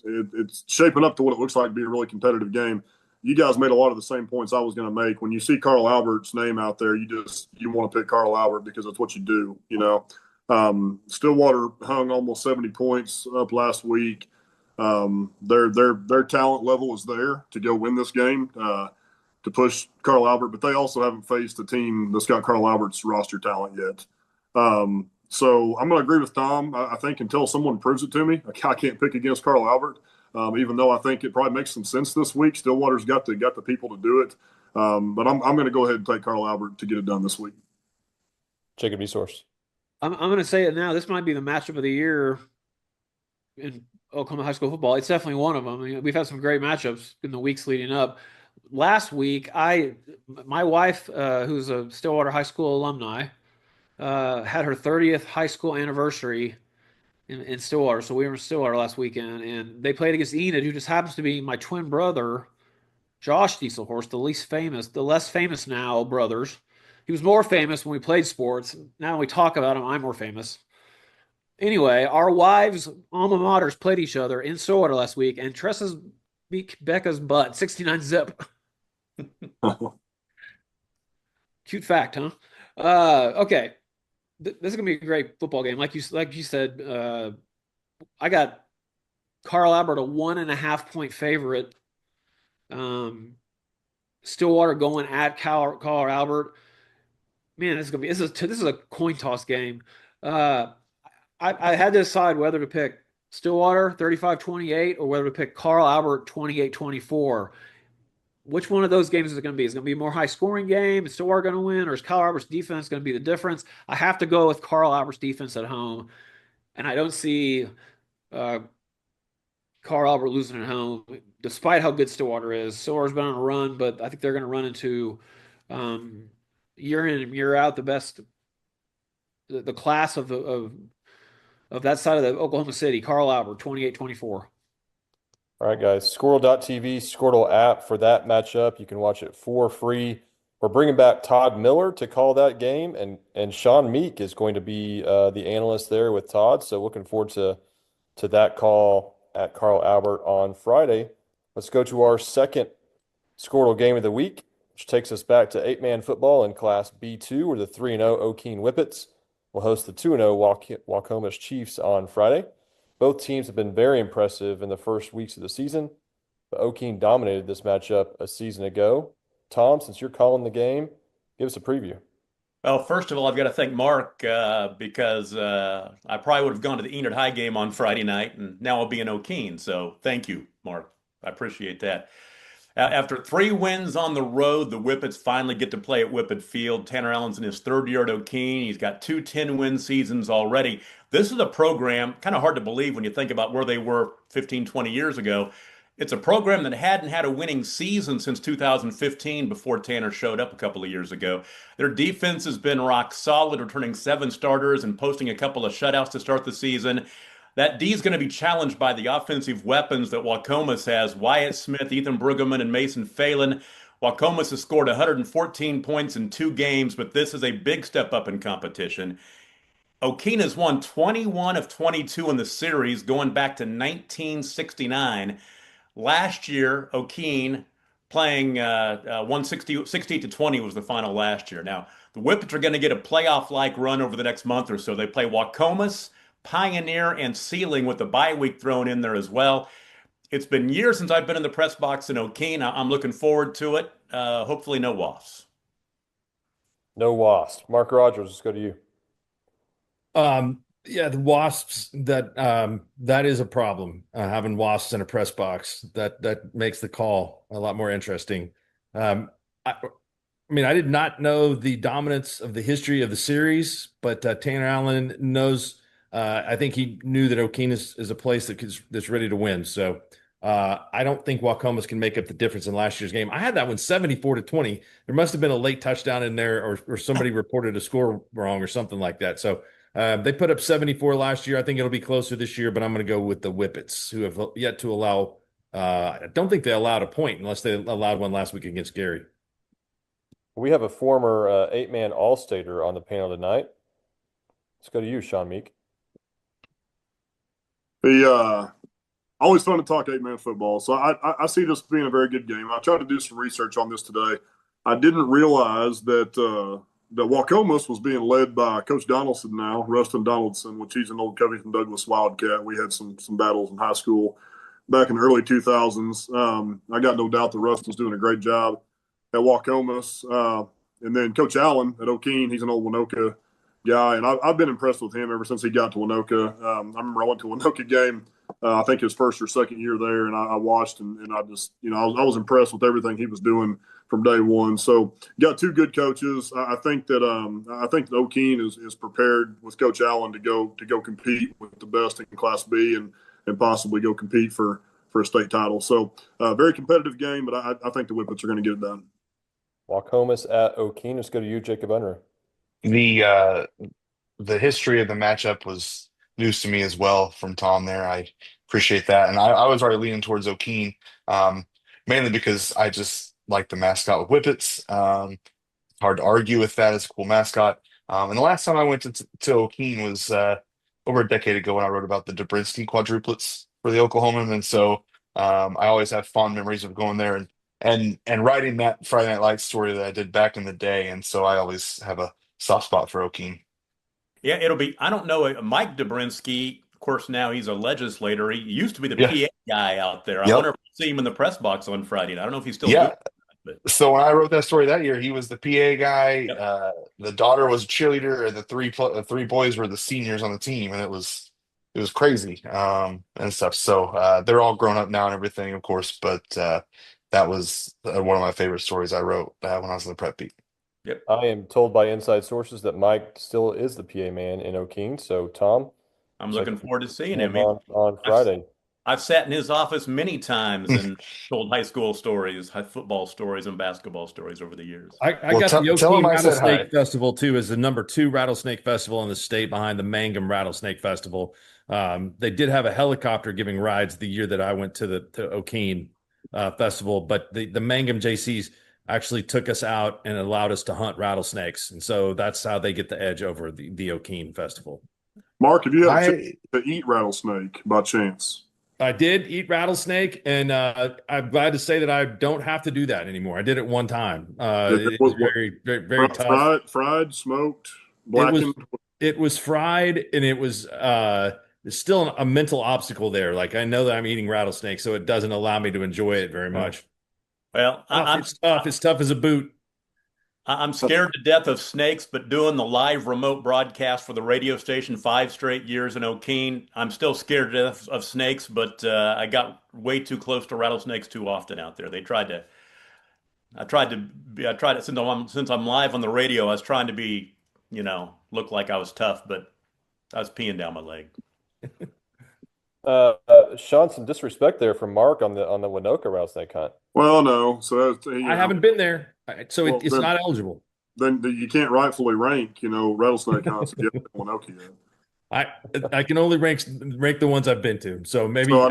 It's shaping up to what it looks like to be a really competitive game. You guys made a lot of the same points I was going to make. When you see Carl Albert's name out there, you want to pick Carl Albert because that's what you do. Stillwater hung almost 70 points up last week. Their talent level is there to go win this game, to push Carl Albert, but they also haven't faced a team that's got Carl Albert's roster talent yet. So I'm going to agree with Tom. I think until someone proves it to me, I can't pick against Carl Albert. Even though I think it probably makes some sense this week. Stillwater's got the people to do it. But I'm going to go ahead and take Carl Albert to get it done this week. Jacob Esource. I'm going to say it now. This might be the matchup of the year in Oklahoma high school football. It's definitely one of them. I mean, we've had some great matchups in the weeks leading up. Last week, my wife, who's a Stillwater High School alumni, had her 30th high school anniversary in Stillwater. So we were in Stillwater last weekend, and they played against Enid, who just happens to be my twin brother, Josh Dieselhorst, the less famous now brothers. He was more famous when we played sports. Now when we talk about him, I'm more famous. Anyway, our wives' alma maters played each other in Stillwater last week, and Tressa's beat Becca's butt, 69 zip. Cute fact, huh? Okay. This is gonna be a great football game. Like you said, I got Carl Albert a 1.5 point favorite. Stillwater going at Carl Albert. Man, this is a coin toss game. I had to decide whether to pick Stillwater 35-28 or whether to pick Carl Albert 28-24. Which one of those games is it going to be? Is it going to be a more high scoring game? Is Stillwater going to win, or is Carl Albert's defense going to be the difference? I have to go with Carl Albert's defense at home, and I don't see Carl Albert losing at home, despite how good Stillwater is. Stillwater's been on a run, but I think they're going to run into year in and year out the class of that side of the Oklahoma City. Carl Albert 28-24. All right, guys. Skordle.tv, Skordle app for that matchup. You can watch it for free. We're bringing back Todd Miller to call that game, and Sean Meek is going to be the analyst there with Todd. So looking forward to that call at Carl Albert on Friday. Let's go to our second Skordle game of the week, which takes us back to 8-man football in Class B2, where the 3-0 Okeen Whippets will host the 2-0 Wacomas Chiefs on Friday. Both teams have been very impressive in the first weeks of the season, but Okeen dominated this matchup a season ago. Tom, since you're calling the game, give us a preview. Well, first of all, I've got to thank Mark because I probably would have gone to the Enid High game on Friday night, and now I'll be in Okeen. So thank you, Mark. I appreciate that. After 3 wins on the road, the Whippets finally get to play at Whippet Field. Tanner Allen's in his 3rd year at Okeen. He's got 2 10-win seasons already. This is a program, kind of hard to believe when you think about where they were 15, 20 years ago. It's a program that hadn't had a winning season since 2015 before Tanner showed up a couple of years ago. Their defense has been rock solid, returning 7 starters and posting a couple of shutouts to start the season. That D is going to be challenged by the offensive weapons that Wacomas has. Wyatt Smith, Ethan Brueggemann, and Mason Phelan. Wacomas has scored 114 points in 2 games, but this is a big step up in competition. Okeen has won 21 of 22 in the series, going back to 1969. Last year, Okeen playing 160-20 was the final last year. Now, the Whippets are going to get a playoff-like run over the next month or so. They play Wacomas, Pioneer, and Sealing with the bye week thrown in there as well. It's been years since I've been in the press box in Okeen. I'm looking forward to it. Hopefully no wasps. No wasps. Mark Rogers, let's go to you. Yeah, the wasps that is a problem. Having wasps in a press box that makes the call a lot more interesting. I mean, I did not know the dominance of the history of the series, but Tanner Allen knows. I think he knew that Okeen is a place that's ready to win. So I don't think Wacomas can make up the difference in last year's game. I had that one 74-20. There must have been a late touchdown in there, or somebody reported a score wrong or something like that. So they put up 74 last year. I think it'll be closer this year, but I'm going to go with the Whippets, who have yet to allow. I don't think they allowed a point unless they allowed one last week against Gary. We have a former 8-man All-Stater on the panel tonight. Let's go to you, Sean Meek. Always fun to talk 8-man football. So I see this being a very good game. I tried to do some research on this today. I didn't realize that that Wacomas was being led by Coach Donaldson now, Rustin Donaldson, which he's an old Covington Douglas Wildcat. We had some battles in high school back in the early 2000s. I got no doubt that Rustin's doing a great job at Wacomas. And then Coach Allen at O'Keene, he's an old Winoka guy, and I've been impressed with him ever since he got to Winoka. I remember I went to a Winoka game, I think his first or second year there, and I watched, and I just, I was impressed with everything he was doing from day one. So got two good coaches. I think that O'Keene is prepared with Coach Allen to go compete with the best in Class B and possibly go compete for a state title. So very competitive game, but I think the Whippets are going to get it done. Wacomas at O'Keene. Let's go to you, Jacob Unruh. The history of the matchup was news to me as well from Tom there. I appreciate that. And I was already leaning towards O'Keene, mainly because I just like the mascot with Whippets. Hard to argue with that. It's a cool mascot. And the last time I went to O'Keene was over a decade ago when I wrote about the Dobrinsky quadruplets for the Oklahoman. And so I always have fond memories of going there and writing that Friday Night Lights story that I did back in the day. And so I always have a soft spot for O'Keene. Yeah, it'll be, I don't know, Mike Dobrinsky, of course, now he's a legislator. He used to be the Yeah. PA guy out there. I Yep. wonder if we'll see him in the press box on Friday night. I don't know if he's still Yeah. doing that, but So when I wrote that story that year, he was the PA guy. Yep. The daughter was a cheerleader, and the three boys were the seniors on the team, and it was crazy and stuff. So they're all grown up now and everything, of course. But that was one of my favorite stories I wrote when I was in the prep beat. Yep. I am told by inside sources that Mike still is the PA man in O'Keene. So, Tom, I'm looking forward to seeing him. on Friday. I've sat in his office many times and told high school stories, high football stories, and basketball stories over the years. I Well, got the tell O'Keene him I said hi. Rattlesnake Festival too as the number 2 rattlesnake festival in the state behind the Mangum Rattlesnake Festival. They did have a helicopter giving rides the year that I went to the O'Keene festival, but the Mangum JCs actually took us out and allowed us to hunt rattlesnakes, and so that's how they get the edge over the O'Keene festival. Mark, have you had a chance to eat rattlesnake by chance? I did eat rattlesnake, and I'm glad to say that I don't have to do that anymore. I did it one time. It was very, very, very tough. Fried, smoked, blackened. It was fried, and it was there's still a mental obstacle there. Like I know that I'm eating rattlesnake, so it doesn't allow me to enjoy it very much. Well, It's tough. It's tough as a boot. I'm scared to death of snakes, but doing the live remote broadcast for the radio station 5 straight years in O'Keene, I'm still scared to death of snakes, but I got way too close to rattlesnakes too often out there. I tried to, since I'm live on the radio, I was trying to be, look like I was tough, but I was peeing down my leg. Sean, some disrespect there from Mark on the Winoka rattlesnake hunt. Well, no. So I haven't been there, so it's not eligible. Then you can't rightfully rank, rattlesnake hunts if you haven't been to Winoka yet. I can only rank the ones I've been to. So maybe we'll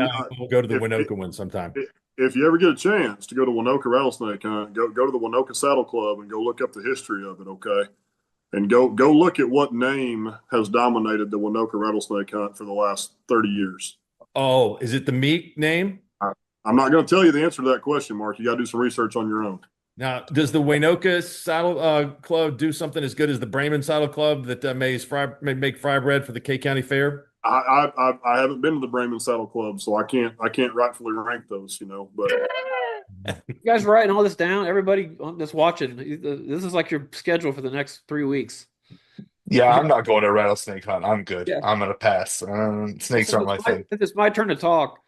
go to the Winoka one sometime. If you ever get a chance to go to Winoka rattlesnake hunt, go to the Winoka Saddle Club and go look up the history of it, okay? And go look at what name has dominated the Winoka rattlesnake hunt for the last 30 years. Oh, is it the Meek name? I'm not going to tell you the answer to that question, Mark. You got to do some research on your own. Now, does the Winoka Saddle Club do something as good as the Bremen Saddle Club that may make fry bread for the K County Fair? I haven't been to the Bremen Saddle Club, so I can't rightfully rank those, But you guys are writing all this down. Everybody that's watching, this is like your schedule for the next 3 weeks. Yeah, I'm not going to a rattlesnake hunt. I'm good. Yeah. I'm going to pass. Snakes aren't my thing. It's my turn to talk.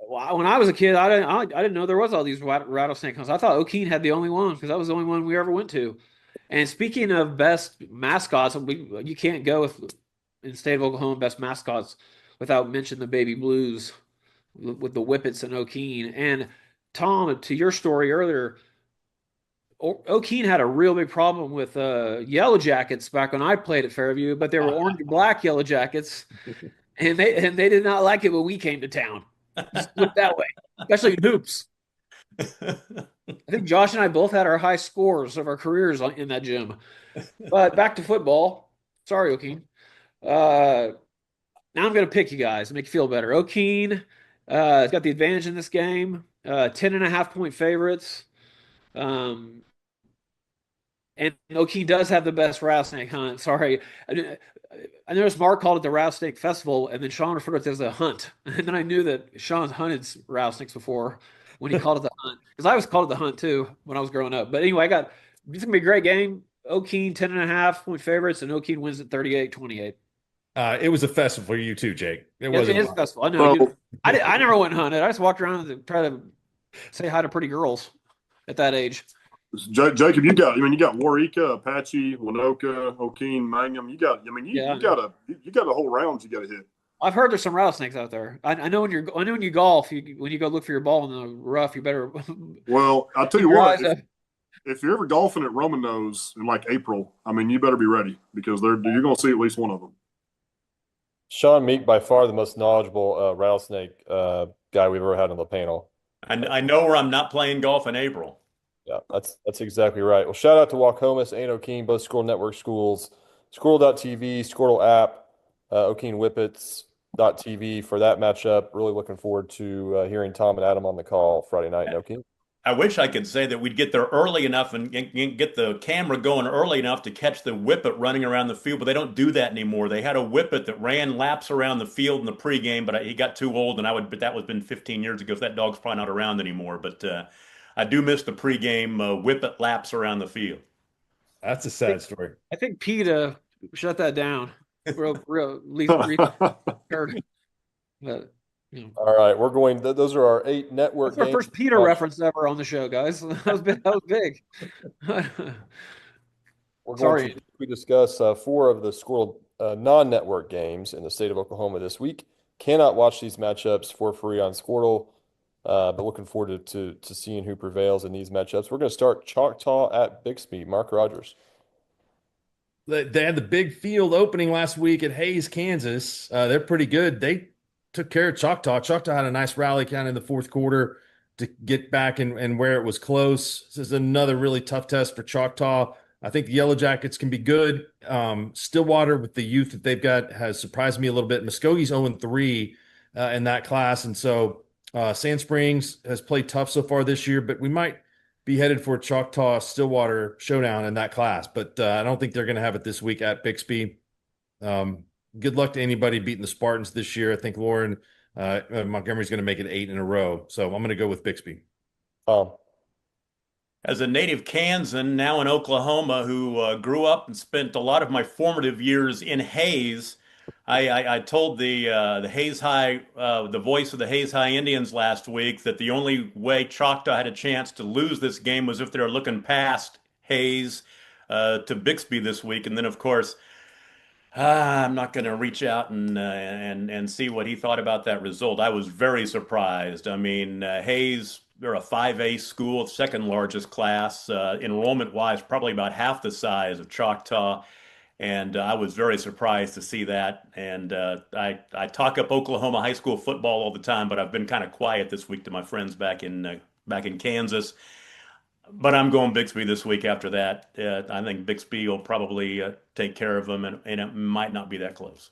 When I was a kid, I didn't know there was all these rattlesnake hunts. I thought O'Keene had the only one because that was the only one we ever went to. And speaking of best mascots, you can't go in the state of Oklahoma best mascots without mentioning the Baby Blues. with the Whippets and O'Keen. And Tom, to your story earlier, O'Keen had a real big problem with Yellow Jackets back when I played at Fairview, but they were orange and black Yellow Jackets, and they did not like it when we came to town. Just put it that way, especially in hoops. I think Josh and I both had our high scores of our careers in that gym. But back to football. Sorry, O'Keen. Now I'm going to pick you guys to make you feel better. O'Keen has got the advantage in this game. 10.5 point favorites. And O'Keen does have the best rattlesnake hunt. Sorry. I noticed Mark called it the Rattlesnake Festival, and then Sean referred to it as a hunt. And then I knew that Sean's hunted rattlesnakes before when he called it the hunt. Because I always called it the hunt too when I was growing up. But anyway, it's going to be a great game. O'Keen, 10.5 point favorites, and O'Keen wins at 38-28. It was a festival for you too, Jake. It Yes, wasn't it is a festival. I know. Well, I never went hunted. I just walked around and tried to say hi to pretty girls at that age. Jacob, you got Warika, Apache, Winoka, O'Keen, Mangum. You got a whole round you got to hit. I've heard there's some rattlesnakes out there. I know when you golf, when you go look for your ball in the rough, you better. Well, I'll tell keep you your what, eyes up. if you're ever golfing at Roman Nose in like April, I mean, you better be ready because you're going to see at least one of them. Sean Meek, by far the most knowledgeable rattlesnake guy we've ever had on the panel. I know where I'm not playing golf in April. Yeah, that's exactly right. Well, shout out to Waukomis and O'Keen, both Skordle Network schools. Skordle.tv, Skordle app, O'Keen Whippets.tv for that matchup. Really looking forward to hearing Tom and Adam on the call Friday night in O'Keen. I wish I could say that we'd get there early enough and get the camera going early enough to catch the whippet running around the field, but they don't do that anymore. They had a whippet that ran laps around the field in the pregame, but he got too old, but that was been 15 years ago, so that dog's probably not around anymore. But I do miss the pregame whippet laps around the field. That's a sad story. I think PETA shut that down. Real, least heard. But All right, we're going. Those are our 8 network that's our games. first PETA reference ever on the show, guys. That was big. We're Sorry. going to discuss 4 of the Skordle non-network games in the state of Oklahoma this week. Cannot watch these matchups for free on Skordle, but looking forward to seeing who prevails in these matchups. We're going to start Choctaw at Bixby. Mark Rogers. They had the big field opening last week at Hays, Kansas. They're pretty good. They took care of Choctaw. Choctaw had a nice rally kind of in the fourth quarter to get back and where it was close. This is another really tough test for Choctaw. I think the Yellow Jackets can be good. Stillwater, with the youth that they've got, has surprised me a little bit. Muskogee's 0-3 in that class. And so Sand Springs has played tough so far this year, but we might be headed for a Choctaw-Stillwater showdown in that class. But I don't think they're going to have it this week at Bixby. Good luck to anybody beating the Spartans this year. I think Lauren Montgomery's going to make it 8 in a row. So I'm going to go with Bixby. As a native Kansan, now in Oklahoma, who grew up and spent a lot of my formative years in Hays, I told the Hays High, the voice of the Hays High Indians last week, that the only way Choctaw had a chance to lose this game was if they were looking past Hays to Bixby this week. And then, of course, I'm not going to reach out and see what he thought about that result. I was very surprised. I mean, Hays, they're a 5A school, second largest class, enrollment-wise, probably about half the size of Choctaw. And I was very surprised to see that. And I talk up Oklahoma high school football all the time, but I've been kind of quiet this week to my friends back in Kansas. But I'm going Bixby this week after that. I think Bixby will probably take care of them, and it might not be that close.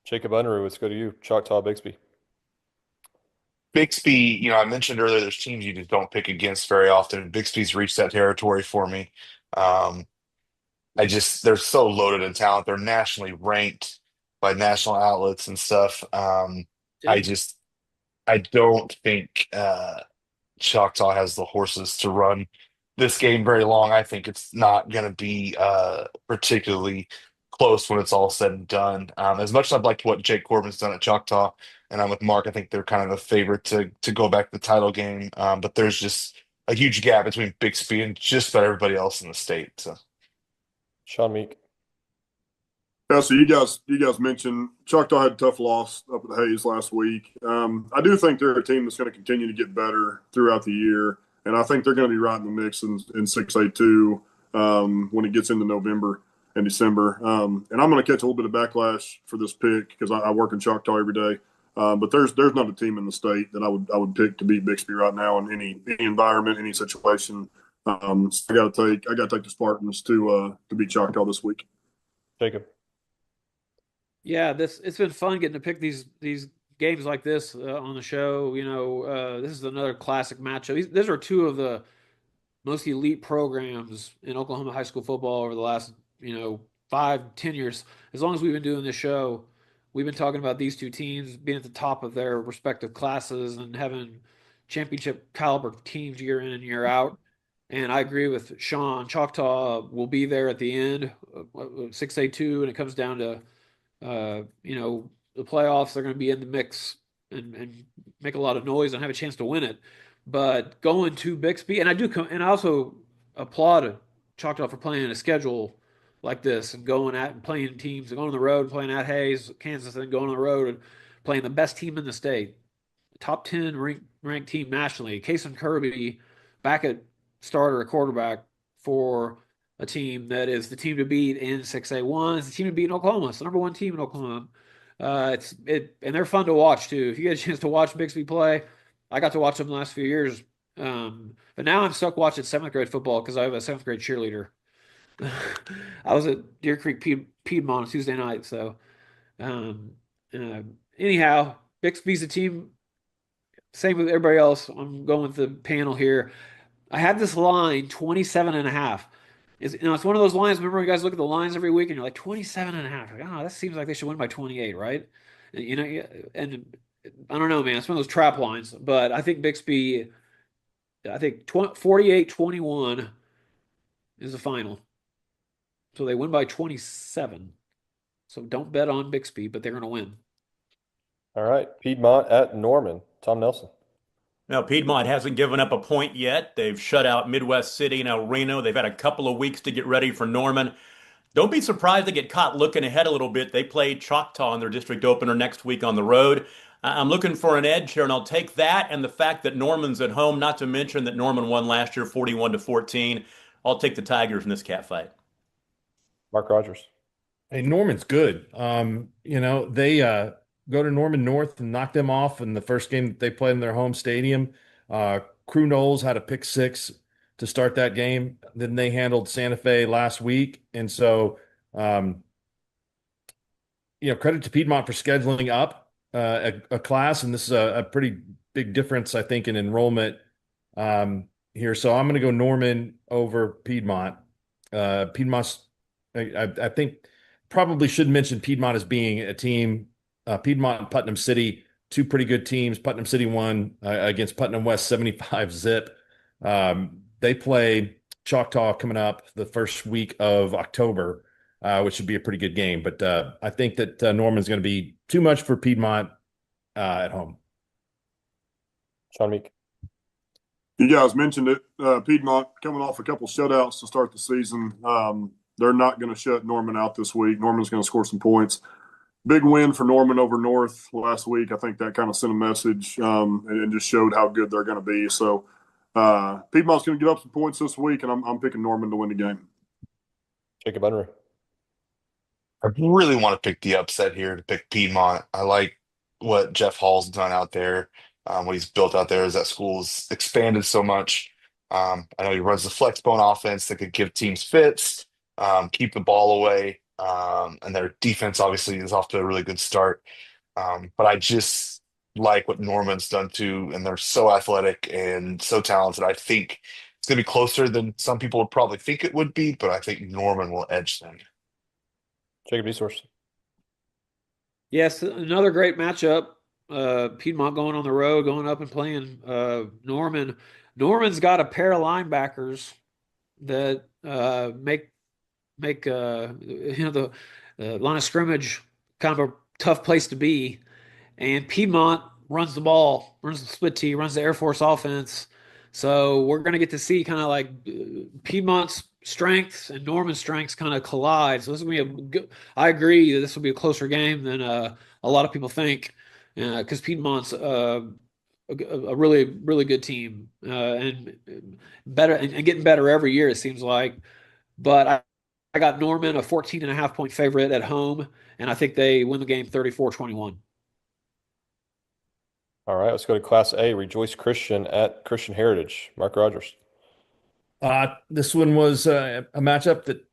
Jacob Unruh, let's go to you. Choctaw, Bixby. Bixby, I mentioned earlier there's teams you just don't pick against very often. Bixby's reached that territory for me. They're so loaded in talent. They're nationally ranked by national outlets and stuff. I don't think Choctaw has the horses to run this game very long. I think it's not going to be particularly close when it's all said and done. As much as I've liked what Jake Corbin's done at Choctaw, and I'm with Mark, I think they're kind of a favorite to go back to the title game. But there's just a huge gap between Bixby and just about everybody else in the state. So, Sean Meek. Yeah, so you guys mentioned Choctaw had a tough loss up at Hayes last week. I do think they're a team that's going to continue to get better throughout the year, and I think they're going to be right in the mix in 6A2 when it gets into November and December. And I'm going to catch a little bit of backlash for this pick because I work in Choctaw every day. But there's not a team in the state that I would pick to beat Bixby right now in any environment, any situation. So I got to take the Spartans to beat Choctaw this week. Jacob. Yeah, it's been fun getting to pick these games like this on the show. This is another classic matchup. These are two of the most elite programs in Oklahoma high school football over the last 5-10 years. As long as we've been doing this show, we've been talking about these two teams being at the top of their respective classes and having championship caliber teams year in and year out. And I agree with Sean. Choctaw will be there at the end, 6A2, and it comes down to the playoffs. They're going to be in the mix and make a lot of noise and have a chance to win it. But going to Bixby, and I also applaud Choctaw for playing a schedule like this and going at and playing teams, going on the road, playing at Hayes, Kansas, and then going on the road and playing the best team in the state, top 10 ranked team nationally. Kason Kirby back at starter at quarterback for a team that is the team to beat in 6A1. It's the team to beat in Oklahoma. It's the number one team in Oklahoma. And they're fun to watch too. If you get a chance to watch Bixby play, I got to watch them the last few years. But now I'm stuck watching seventh grade football because I have a seventh grade cheerleader. I was at Deer Creek Piedmont on Tuesday night. So anyhow, Bixby's a team. Same with everybody else. I'm going with the panel here. I had this line 27.5. It's one of those lines. Remember, you guys look at the lines every week and you're like 27.5. Like, oh, that seems like they should win by 28, right? And I don't know, man. It's one of those trap lines. But I think Bixby, 48-21 is the final. So they win by 27. So don't bet on Bixby, but they're going to win. All right. Piedmont at Norman. Tom Nelson. Now, Piedmont hasn't given up a point yet. They've shut out Midwest City and El Reno. They've had a couple of weeks to get ready for Norman. Don't be surprised to get caught looking ahead a little bit. They play Choctaw in their district opener next week on the road. I'm looking for an edge here, and I'll take that and the fact that Norman's at home, not to mention that Norman won last year 41-14. I'll take the Tigers in this cat fight. Mark Rogers. Hey, Norman's good. They go to Norman North and knock them off in the first game that they played in their home stadium. Crew Knowles had a pick six to start that game. Then they handled Santa Fe last week. And so, credit to Piedmont for scheduling up a class. And this is a pretty big difference, I think, in enrollment here. So I'm going to go Norman over Piedmont. Piedmont's, I think, probably should mention Piedmont as being a team. Piedmont and Putnam City, two pretty good teams. Putnam City won against Putnam West 75 zip. They play Choctaw coming up the first week of October, which should be a pretty good game. But I think that Norman's going to be too much for Piedmont at home. Sean Meek. You guys mentioned it. Piedmont coming off a couple shutouts to start the season. They're not going to shut Norman out this week. Norman's going to score some points. Big win for Norman over North last week. I think that kind of sent a message and just showed how good they're going to be. So Piedmont's going to give up some points this week, and I'm picking Norman to win the game. Jacob Unruh. I really want to pick the upset here to pick Piedmont. I like what Jeff Hall's done out there. What he's built out there is that school's expanded so much. I know he runs the flex bone offense that could give teams fits, keep the ball away. And their defense obviously is off to a really good start. But I just like what Norman's done too, and they're so athletic and so talented. I think it's going to be closer than some people would probably think it would be, but I think Norman will edge them. Jacob Resource. Yes, another great matchup. Piedmont going on the road, going up and playing Norman. Norman's got a pair of linebackers that make the line of scrimmage kind of a tough place to be. And Piedmont runs the ball, runs the split tee, runs the Air Force offense. So we're going to get to see kind of like Piedmont's strengths and Norman's strengths kind of collide. So this will be a good. I agree that this will be a closer game than a lot of people think, because Piedmont's a really really good team and better and getting better every year it seems like. But I got Norman a 14.5 point favorite at home, and I think they win the game 34-21. All right, let's go to Class A. Rejoice Christian at Christian Heritage. Mark Rogers. This one was a matchup that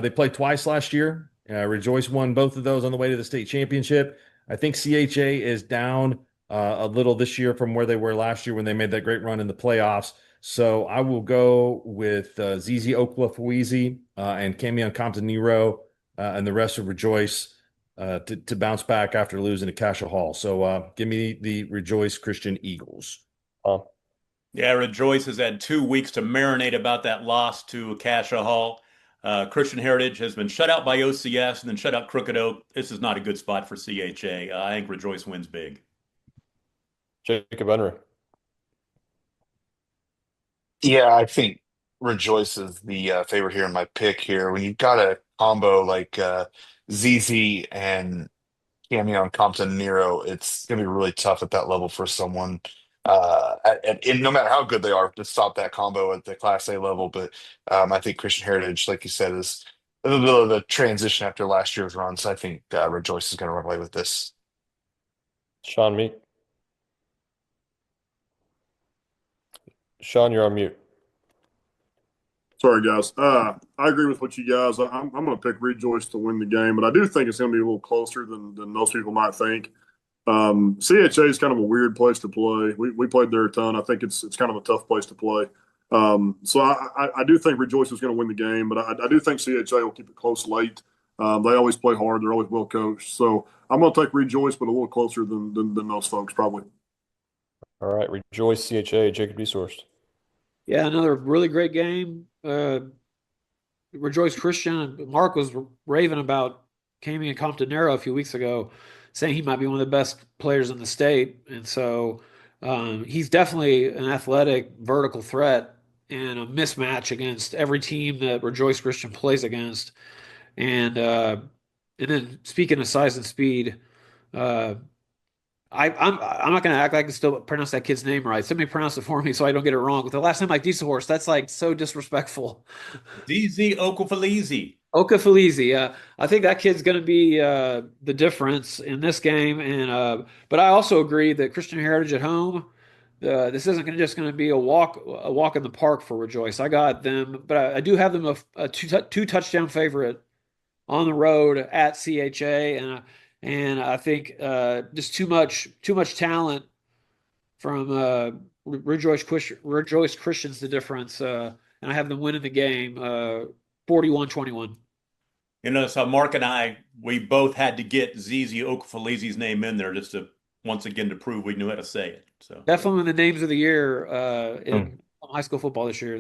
they played twice last year. Rejoice won both of those on the way to the state championship. I think CHA is down a little this year from where they were last year when they made that great run in the playoffs. So I will go with ZZ Oklahoma and Camion Compton Nero and the rest of Rejoice to bounce back after losing to Cassia Hall. So give me the Rejoice Christian Eagles. Yeah, Rejoice has had 2 weeks to marinate about that loss to Cassia Hall. Christian Heritage has been shut out by OCS and then shut out Crooked Oak. This is not a good spot for CHA. I think Rejoice wins big. Jacob Unruh. Yeah, I think Rejoice is the favorite here in my pick here. When you've got a combo like ZZ and Camion Compton Nero, it's going to be really tough at that level for someone, and no matter how good they are, to stop that combo at the Class A level. But I think Christian Heritage, like you said, is a little bit of a transition after last year's run. So I think Rejoice is going to run away with this. Sean Meek. Sean, you're on mute. Sorry, guys. I agree with what you guys. I'm going to pick Rejoice to win the game, but I do think it's going to be a little closer than most people might think. CHA is kind of a weird place to play. We played there a ton. I think it's kind of a tough place to play. So I do think Rejoice is going to win the game, but I do think CHA will keep it close late. They always play hard. They're always well coached. So I'm going to take Rejoice, but a little closer than those folks probably. All right, Rejoice CHA. Jacob Beeshorst. Yeah, another really great game. Rejoice Christian. Mark was raving about Camion Comptonero a few weeks ago, saying he might be one of the best players in the state. And so he's definitely an athletic vertical threat and a mismatch against every team that Rejoice Christian plays against. And then speaking of size and speed, uh, I'm not going to act like I can still pronounce that kid's name right. Somebody pronounce it for me so I don't get it wrong. With the last name like Diesel Horse, that's like so disrespectful. DZ Okafalizi. Okafalizi. I think that kid's going to be the difference in this game. And but I also agree that Christian Heritage at home, this isn't just going to be a walk in the park for Rejoice. I got them, but I do have them a two touchdown favorite on the road at CHA, and I think just too much talent from Rejoice Christian's the difference, and I have them winning the game 41-21. You know, so Mark and we both had to get ZZ Okafalizi's name in there just to once again to prove we knew how to say it. So definitely the names of the year in high school football this year.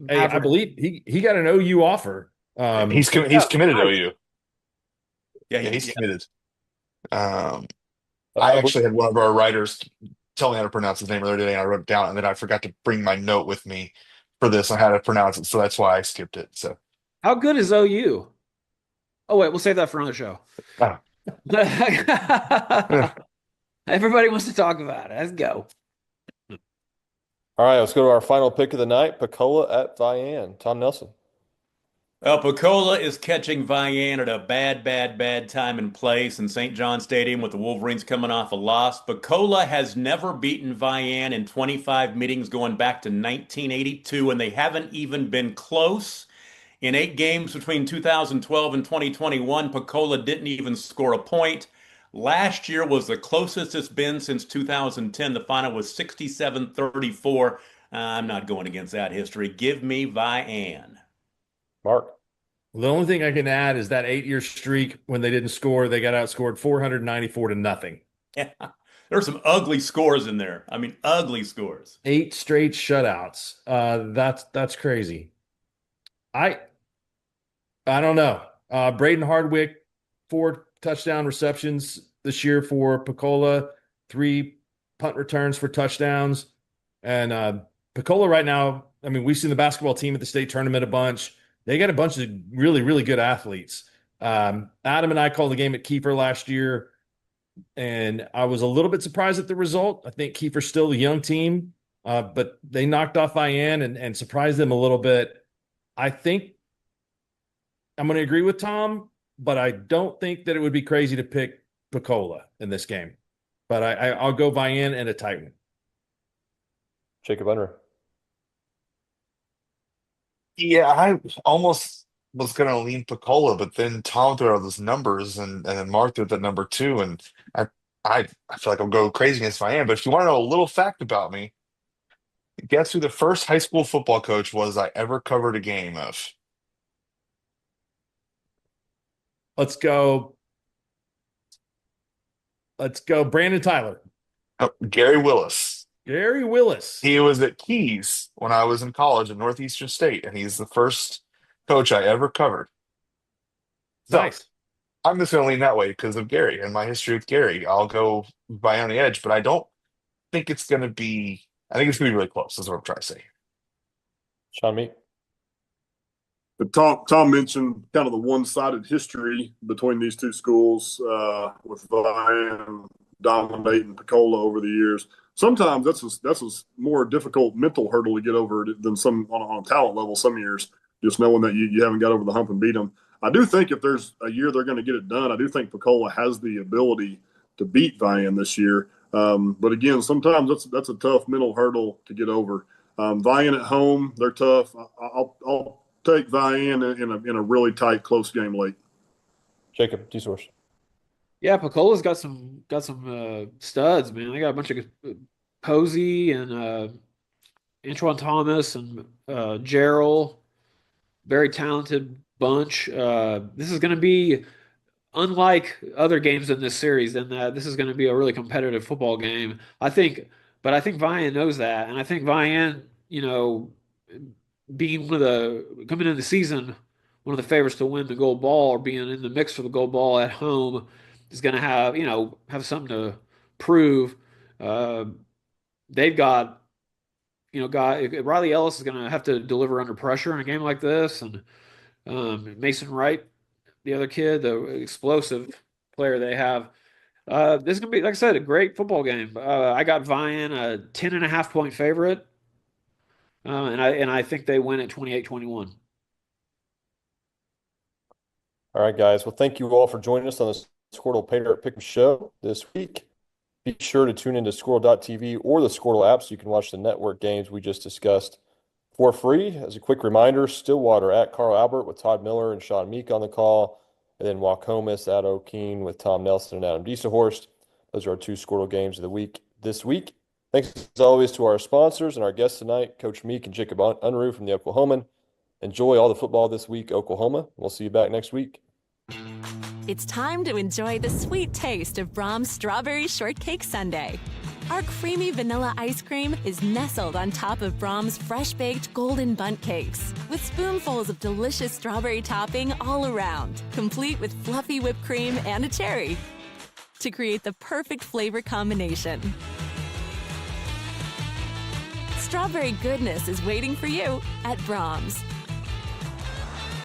I believe he got an OU offer. He's committed to OU. Yeah, he's committed. I actually had one of our writers tell me how to pronounce his name the other day, and I wrote it down, and then I forgot to bring my note with me for this on how to pronounce it, so that's why I skipped it. So, how good is OU? Oh wait, we'll save that for another show. Oh. Everybody wants to talk about it. Let's go. All right, let's go to our final pick of the night, Pecola at Vian. Tom Nelson. Pecola is catching Vian at a bad time and place in St. John Stadium with the Wolverines coming off a loss. Pecola has never beaten Vian in 25 meetings going back to 1982, and they haven't even been close. In 8 games between 2012 and 2021, Pecola didn't even score a point. Last year was the closest it's been since 2010. The final was 67-34. I'm not going against that history. Give me Vian. Mark. The only thing I can add is that 8-year streak when they didn't score, they got outscored 494-0. Yeah, there's some ugly scores in there. I mean, ugly scores. 8 straight shutouts. That's crazy. I don't know. Braden Hardwick, 4 touchdown receptions this year for Pecola, 3 punt returns for touchdowns. And Pecola right now, I mean, we've seen the basketball team at the state tournament a bunch. They got a bunch of really, really good athletes. Adam and I called the game at Kiefer last year, and I was a little bit surprised at the result. I think Kiefer's still a young team, but they knocked off Vian and surprised them a little bit. I think I'm going to agree with Tom, but I don't think that it would be crazy to pick Picola in this game. But I'll go Vian and a tight one. Jacob Unruh. Yeah, I almost was going to lean Picola, but then Tom threw out those numbers, and then Mark threw the number two, and I I feel like I'll go crazy against Miami. But if you want to know a little fact about me, guess who the first high school football coach was I ever covered a game of? Let's go. Let's go. Brandon Tyler. Oh, Gary Willis. Gary Willis. He was at Keys when I was in college at Northeastern State, and he's the first coach I ever covered. So Nice. I'm just going to lean that way because of Gary and my history with Gary. I'll go by on the edge, but I don't think it's going to be. I think it's going to be really close. Is what I'm trying to say. Sean Meek. But Tom mentioned kind of the one-sided history between these two schools with Vian dominating Picola over the years. Sometimes that's a more difficult mental hurdle to get over than some on a talent level. Some years, just knowing that you haven't got over the hump and beat them. I do think if there's a year they're going to get it done, I do think Picola has the ability to beat Vian this year. But again, sometimes that's a tough mental hurdle to get over. Vian at home, they're tough. I'll take Vian in a really tight, close game late. Jacob, D-Source. Yeah, Picola's got some studs, man. They got a bunch of Posey and Antoine Thomas and Gerald. Very talented bunch. This is going to be unlike other games in this series in that this is going to be a really competitive football game. I think Vian knows that, and I think Vian, being coming into the season, one of the favorites to win the gold ball or being in the mix for the gold ball at home is going to have something to prove. They've got, Riley Ellis is going to have to deliver under pressure in a game like this, and Mason Wright, the other kid, the explosive player they have. This is going to be, like I said, a great football game. I got Vian a 10.5-point favorite, and I think they win at 28-21. All right, guys. Well, thank you all for joining us on the Skordle Pater Pick'em show this week. Be sure to tune into Skordle.tv or the Skordle app so you can watch the network games we just discussed for free. As a quick reminder, Stillwater at Carl Albert with Todd Miller and Sean Meek on the call, and then Waukomis at O'Keene with Tom Nelson and Adam Diesehorst. Those are our two Skordle games of the week this week. Thanks as always to our sponsors and our guests tonight, Coach Meek and Jacob Unruh from the Oklahoman. Enjoy all the football this week, Oklahoma. We'll see you back next week. It's time to enjoy the sweet taste of Brahms Strawberry Shortcake Sundae. Our creamy vanilla ice cream is nestled on top of Brahms fresh-baked golden bundt cakes with spoonfuls of delicious strawberry topping all around, complete with fluffy whipped cream and a cherry to create the perfect flavor combination. Strawberry goodness is waiting for you at Brahms.